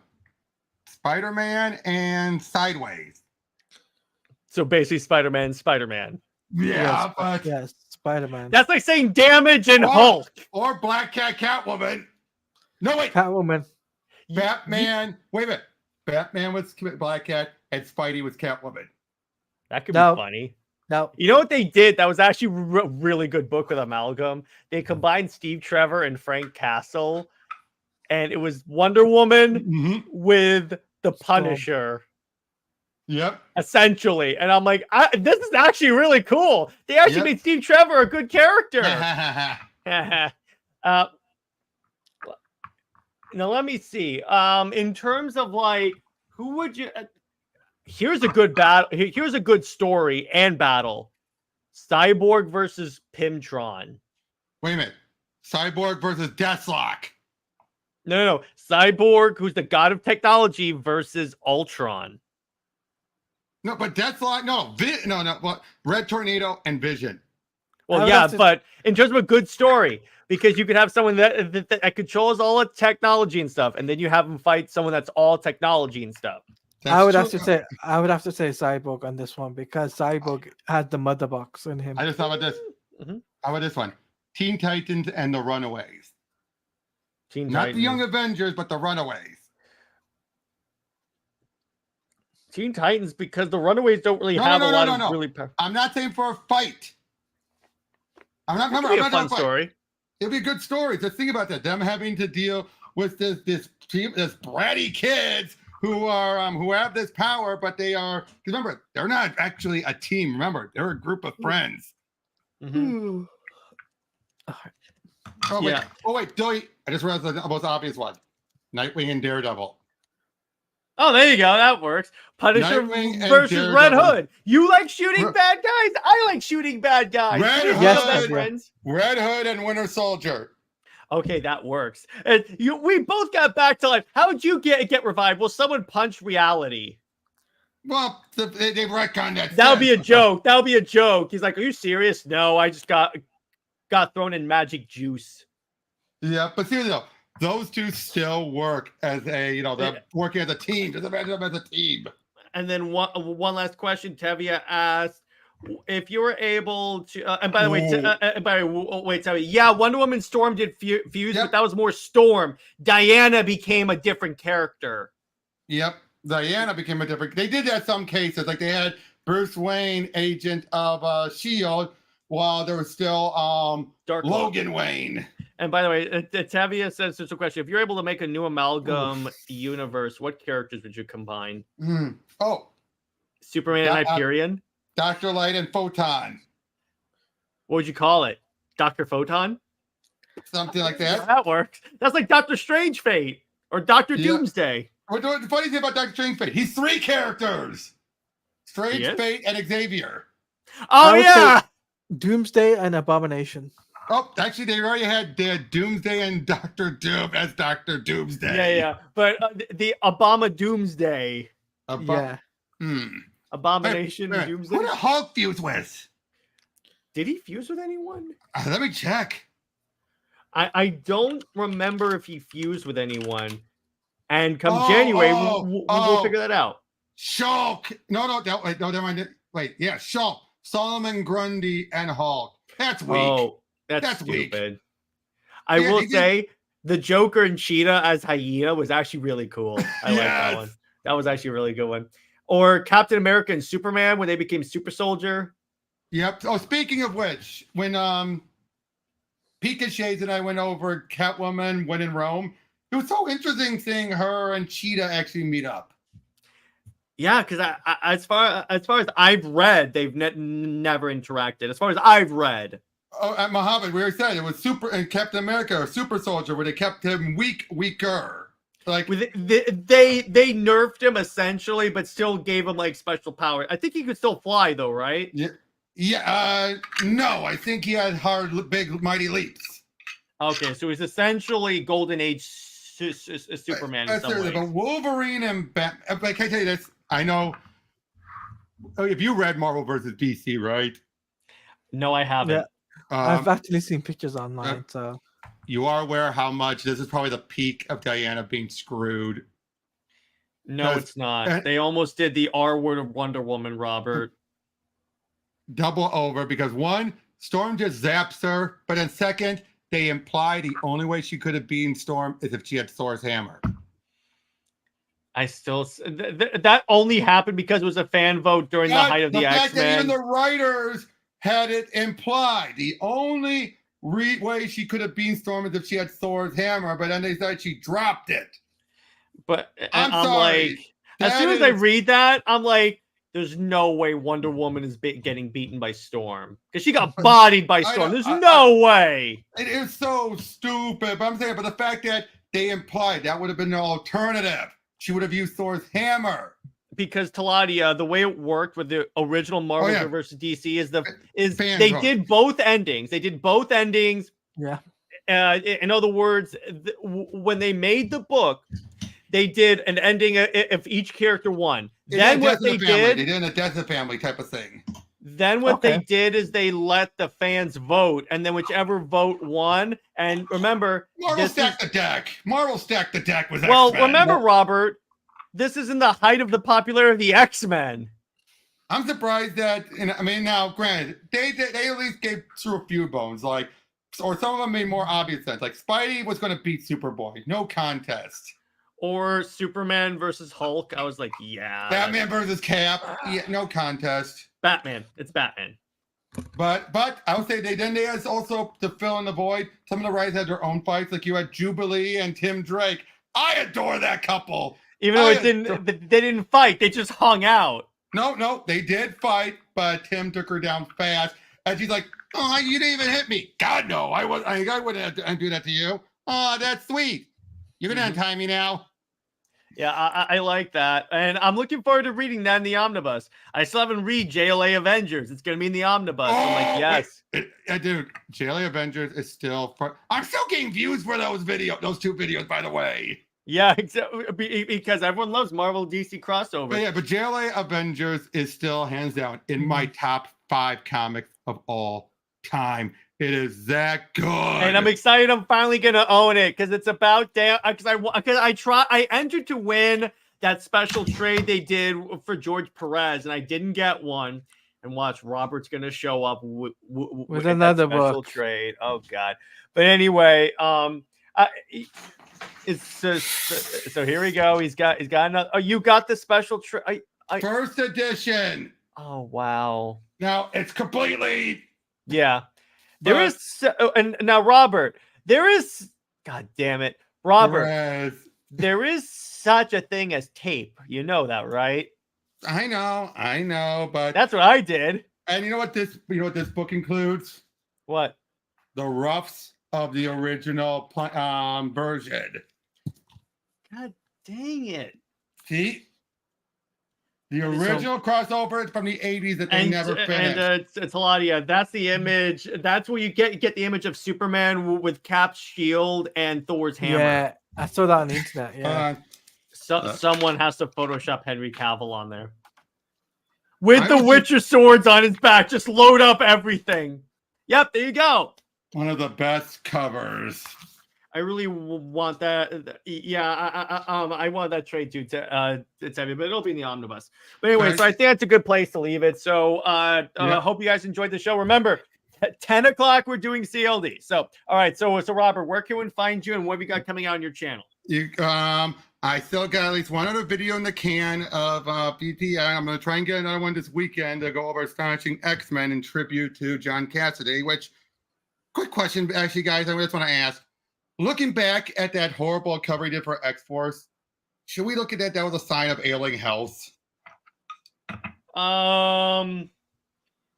[SPEAKER 5] Spider-Man and Sideways.
[SPEAKER 4] So basically, Spider-Man.
[SPEAKER 5] Yeah, but
[SPEAKER 3] yes, Spider-Man.
[SPEAKER 4] That's like saying Damage and Hulk.
[SPEAKER 5] Or Black Cat, Catwoman. No, wait.
[SPEAKER 3] Catwoman.
[SPEAKER 5] Batman. Wait a minute. Batman was Black Cat and Spidey was Catwoman.
[SPEAKER 4] That could be funny.
[SPEAKER 3] No.
[SPEAKER 4] You know what they did? That was actually a really good book with Amalgam. They combined Steve Trevor and Frank Castle, and it was Wonder Woman with the Punisher.
[SPEAKER 5] Yep.
[SPEAKER 4] Essentially. And I'm like, this is actually really cool. They actually made Steve Trevor a good character. Now let me see. In terms of like, who would you? Here's a good battle. Here's a good story and battle. Cyborg versus Pimtron.
[SPEAKER 5] Wait a minute. Cyborg versus Deathlock.
[SPEAKER 4] No. Cyborg, who's the god of technology, versus Ultron.
[SPEAKER 5] No, but Deathlock. No. Well, Red Tornado and Vision.
[SPEAKER 4] Well, yeah, but in terms of a good story, because you could have someone that controls all the technology and stuff, and then you have them fight someone that's all technology and stuff.
[SPEAKER 3] I would have to say Cyborg on this one because Cyborg had the mother box in him.
[SPEAKER 5] I just thought about this. How about this one? Teen Titans and the Runaways. Not the Young Avengers, but the Runaways.
[SPEAKER 4] Teen Titans, because the Runaways don't really have a lot of really.
[SPEAKER 5] I'm not saying for a fight. I'm not coming.
[SPEAKER 4] It'd be a fun story.
[SPEAKER 5] It'd be a good story. Just think about that. Them having to deal with this bratty kids who have this power, but they are. Because remember, they're not actually a team. Remember, they're a group of friends.
[SPEAKER 3] Mm-hmm.
[SPEAKER 5] Oh wait, Joey. I just realized the most obvious one: Nightwing and Daredevil.
[SPEAKER 4] Oh, there you go. That works. Punisher versus Red Hood. You like shooting bad guys? I like shooting bad guys.
[SPEAKER 5] Red Hood and Winter Soldier.
[SPEAKER 4] Okay, that works. And we both got back to life. How would you get revived? Well, someone punched reality.
[SPEAKER 5] Well, they retconned that.
[SPEAKER 4] That'll be a joke. That'll be a joke. He's like, "Are you serious?" No, I just got thrown in magic juice.
[SPEAKER 5] Yeah, but seriously though, those two still work as they're working as a team. Just imagine them as a team.
[SPEAKER 4] And then one last question. Tevia asked if you were able to. And by the way, Tevia. Yeah, Wonder Woman Storm did fuse, but that was more Storm. Diana became a different character.
[SPEAKER 5] Yep, Diana became a different. They did that in some cases, like they had Bruce Wayne, agent of S.H.I.E.L.D., while there was still Logan Wayne.
[SPEAKER 4] And by the way, Tavia says, "It's a question. If you're able to make a new amalgam universe, what characters would you combine?
[SPEAKER 5] Oh,
[SPEAKER 4] Superman and Hyperion?
[SPEAKER 5] Dr. Light and Photon.
[SPEAKER 4] What would you call it? Dr. Photon?
[SPEAKER 5] Something like that.
[SPEAKER 4] That works. That's like Doctor Strange Fate or Dr. Doomsday.
[SPEAKER 5] The funny thing about Dr. Strange Fate, he's 3 characters. Strange Fate and Xavier.
[SPEAKER 4] Oh, yeah.
[SPEAKER 3] Doomsday and Abomination.
[SPEAKER 5] Oh, actually, they already had Doomsday and Doctor Doom as Doctor Doomsday.
[SPEAKER 4] Yeah. But the Obama Doomsday. Abomination Doomsday.
[SPEAKER 5] Who did Hulk fuse with?
[SPEAKER 4] Did he fuse with anyone?
[SPEAKER 5] Let me check.
[SPEAKER 4] I don't remember if he fused with anyone. And come January, we'll figure that out.
[SPEAKER 5] Shulk. No, never mind. Wait, yeah, Shulk. Solomon Grundy and Hulk. That's weak.
[SPEAKER 4] Oh, that's stupid.
[SPEAKER 5] Weak.
[SPEAKER 4] I will say the Joker and Cheetah as Hyena was actually really cool. I like that one. That was actually a really good one. Or Captain America and Superman when they became Super Soldier.
[SPEAKER 5] Yep. Oh, speaking of which, when Pika Shades and I went over Catwoman When in Rome, it was so interesting seeing her and Cheetah actually meet up.
[SPEAKER 4] Yeah, because as far as I've read, they've never interacted. As far as I've read.
[SPEAKER 5] Oh, at Muhammad, we already said it was Super and Captain America or Super Soldier, where they kept him weaker. Like
[SPEAKER 4] they nerfed him essentially, but still gave him like special power. I think he could still fly though, right?
[SPEAKER 5] Yeah. No, I think he had big, mighty leaps.
[SPEAKER 4] Okay, so he's essentially Golden Age Superman in some ways.
[SPEAKER 5] But Wolverine and Batman. Like I tell you this, I know. Oh, if you read Marvel vs. DC, right?
[SPEAKER 4] No, I haven't.
[SPEAKER 3] Yeah. I've actually seen pictures online, so
[SPEAKER 5] you are aware how much this is probably the peak of Diana being screwed.
[SPEAKER 4] No, it's not. They almost did the R word of Wonder Woman, Robert.
[SPEAKER 5] Double over because one, Storm just zaps her, but then second, they imply the only way she could have beaten Storm is if she had Thor's hammer.
[SPEAKER 4] I still that only happened because it was a fan vote during the height of the X-Men.
[SPEAKER 5] Fact that even the writers had it implied. The only way she could have beaten Storm is if she had Thor's hammer, but then they said she dropped it.
[SPEAKER 4] But
[SPEAKER 5] I'm
[SPEAKER 4] sorry.
[SPEAKER 5] like,
[SPEAKER 4] as soon as I read that, I'm like, there's no way Wonder Woman is getting beaten by Storm because she got bodied by Storm. There's no way.
[SPEAKER 5] It is so stupid. But I'm saying, but the fact that they implied that would have been the alternative. She would have used Thor's hammer.
[SPEAKER 4] Because Teladia, the way it worked with the original Marvel versus DC is they did both endings. They did both endings.
[SPEAKER 3] Yeah.
[SPEAKER 4] In other words, when they made the book, they did an ending if each character won. Then what they did
[SPEAKER 5] a death of family type of thing.
[SPEAKER 4] Then what they did is they let the fans vote, and then whichever vote won. And remember,
[SPEAKER 5] Marvel stacked the deck. Marvel stacked the deck with
[SPEAKER 4] well,
[SPEAKER 5] X-Men.
[SPEAKER 4] remember, Robert, this is in the height of the popularity of the X-Men.
[SPEAKER 5] I'm surprised that, I mean, now, granted, they at least gave through a few bones, like, or some of them made more obvious sense. Like, Spidey was going to beat Superboy. No contest.
[SPEAKER 4] Or Superman versus Hulk. I was like, yeah.
[SPEAKER 5] Batman versus Cap. Yeah, no contest.
[SPEAKER 4] Batman. It's Batman.
[SPEAKER 5] But I would say they had also to fill in the void. Some of the writers had their own fights. Like you had Jubilee and Tim Drake. I adore that couple.
[SPEAKER 4] Even though they didn't fight, they just hung out.
[SPEAKER 5] No, they did fight, but Tim took her down fast. And she's like, "Oh, you didn't even hit me." God, no, I wouldn't do that to you. Oh, that's sweet. You're gonna untie me now.
[SPEAKER 4] Yeah, I like that. And I'm looking forward to reading that in the omnibus. I still haven't read JLA Avengers. It's going to be in the omnibus. I'm like, yes.
[SPEAKER 5] Dude, JLA Avengers is still... I'm still getting views for those two videos, by the way.
[SPEAKER 4] Yeah, because everyone loves Marvel DC crossover.
[SPEAKER 5] But JLA Avengers is still, hands down, in my top 5 comics of all time. It is that good,
[SPEAKER 4] and I'm excited. I'm finally gonna own it because it's about I entered to win that special trade they did for George Perez, and I didn't get one. And watch, Robert's gonna show up with
[SPEAKER 3] another
[SPEAKER 4] special trade. Oh God! But anyway, it's just, so here we go. He's got another. Oh, you got the special trade.
[SPEAKER 5] First edition.
[SPEAKER 4] Oh wow!
[SPEAKER 5] Now it's completely.
[SPEAKER 4] Yeah. There is, and now Robert, There is, God damn it, Robert.
[SPEAKER 5] Whereas,
[SPEAKER 4] There is such a thing as tape. You know that, right?
[SPEAKER 5] I know, but
[SPEAKER 4] That's what I did.
[SPEAKER 5] and you know what this book includes?
[SPEAKER 4] What?
[SPEAKER 5] The roughs of the original version.
[SPEAKER 4] God dang it.
[SPEAKER 5] See? The original crossover from the 80s that they never finished.
[SPEAKER 4] And Teladia, that's the image. That's where you get the image of Superman with Cap's shield and Thor's hammer.
[SPEAKER 3] Yeah, I saw that on the internet. Yeah.
[SPEAKER 4] Someone has to Photoshop Henry Cavill on there. With the
[SPEAKER 5] was
[SPEAKER 4] Witcher swords on his back. Just load up everything. Yep, there you go.
[SPEAKER 5] One of the best covers.
[SPEAKER 4] I really want that. Yeah, I want that trade too. It's heavy, but it'll be in the omnibus. But anyway,
[SPEAKER 5] Right.
[SPEAKER 4] so I think that's a good place to leave it. So hope you guys enjoyed the show. Remember, at 10 o'clock we're doing CLD. So all right, so Robert, where can we find you and what have you got coming out on your channel?
[SPEAKER 5] I still got at least one other video in the can of PTI. I'm going to try and get another one this weekend to go over Astonishing X-Men in tribute to John Cassaday. Which, quick question, actually, guys, I just want to ask. Looking back at that horrible cover he did for X-Force, should we look at that was a sign of ailing health
[SPEAKER 4] For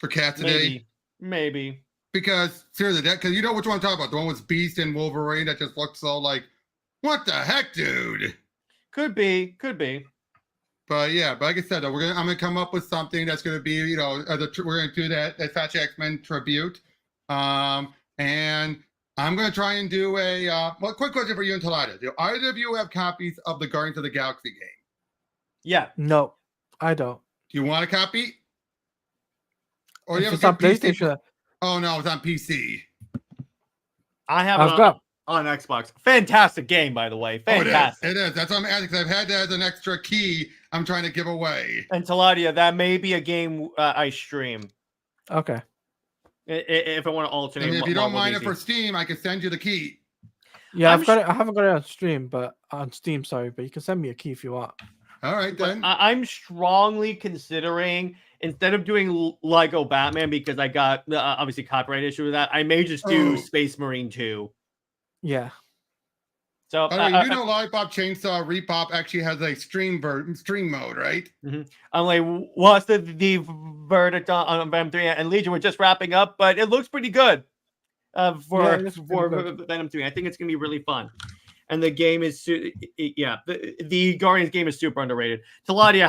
[SPEAKER 5] Cassaday?
[SPEAKER 4] Maybe.
[SPEAKER 5] Because, seriously, because you know which one I'm talking about. The one with Beast and Wolverine that just looked so like, what the heck, dude?
[SPEAKER 4] Could be.
[SPEAKER 5] But yeah, but like I said, though, I'm gonna come up with something that's gonna be, we're gonna do that X-Men tribute, and I'm gonna try and do a quick question for you and Teladia. Do either of you have copies of the Guardians of the Galaxy game?
[SPEAKER 4] Yeah.
[SPEAKER 3] No, I don't.
[SPEAKER 5] Do you want a copy? Or do you
[SPEAKER 3] If
[SPEAKER 5] have
[SPEAKER 3] it's
[SPEAKER 5] a
[SPEAKER 3] on
[SPEAKER 5] PC?
[SPEAKER 3] PlayStation.
[SPEAKER 5] Oh no, it's on PC.
[SPEAKER 4] I have
[SPEAKER 3] I've
[SPEAKER 4] it
[SPEAKER 3] got.
[SPEAKER 4] on Xbox. Fantastic game, by the way. Fantastic.
[SPEAKER 5] Oh, it is. That's what I'm asking, because I've had that as an extra key I'm trying to give away.
[SPEAKER 4] And Teladia, that may be a game I stream.
[SPEAKER 3] Okay.
[SPEAKER 4] If I want to alternate.
[SPEAKER 5] And if you don't mind it
[SPEAKER 4] DC.
[SPEAKER 5] for Steam, I can send you the key.
[SPEAKER 3] Yeah,
[SPEAKER 4] I'm
[SPEAKER 3] I've got it. I haven't got it on stream, but on Steam, sorry. But you can send me a key if you want.
[SPEAKER 5] All right, then.
[SPEAKER 4] I'm strongly considering, instead of doing Lego Batman, because I got obviously copyright issue with that, I may just do Space Marine 2.
[SPEAKER 3] Yeah.
[SPEAKER 4] So
[SPEAKER 5] By the way, Lollipop Chainsaw Repop actually has a stream mode, right?
[SPEAKER 4] I'm like, what's the verdict on Venom 3 and Legion? We're just wrapping up, but it looks pretty good for Venom 3. I think it's gonna be really fun. And the game is, the Guardians game is super underrated. Teladia,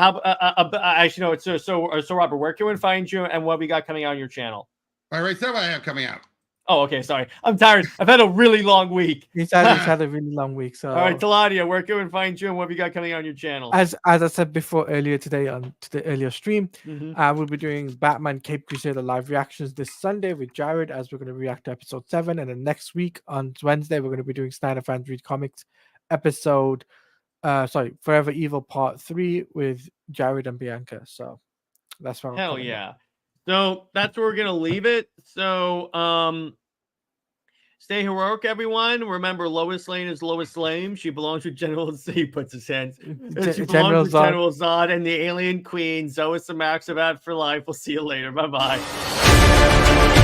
[SPEAKER 4] I should know. So Robert, where can we find you and what we got coming out on your channel?
[SPEAKER 5] All right, so what I have coming out.
[SPEAKER 4] Oh, okay. Sorry, I'm tired. I've had a really long week.
[SPEAKER 3] He's had a really long week. So
[SPEAKER 4] all right, Teladia, where can we find you and what we got coming out on your channel?
[SPEAKER 3] As I said before earlier today on the earlier stream,
[SPEAKER 4] Mm-hmm.
[SPEAKER 3] we'll be doing Batman Cape Crusader live reactions this Sunday with Jared, as we're going to react to episode 7, and then next week on Wednesday we're going to be doing Snyder Fans Read Comics Forever Evil Part 3 with Jared and Bianca. So that's what.
[SPEAKER 4] Hell yeah. So that's where we're gonna leave it. So stay heroic, everyone. Remember, Lois Lane is Lois Lane. She belongs with General Z. He puts his hands. She belongs with General Zod and the Alien Queen, Zoe Samaxabat for life. We'll see you later. Bye bye.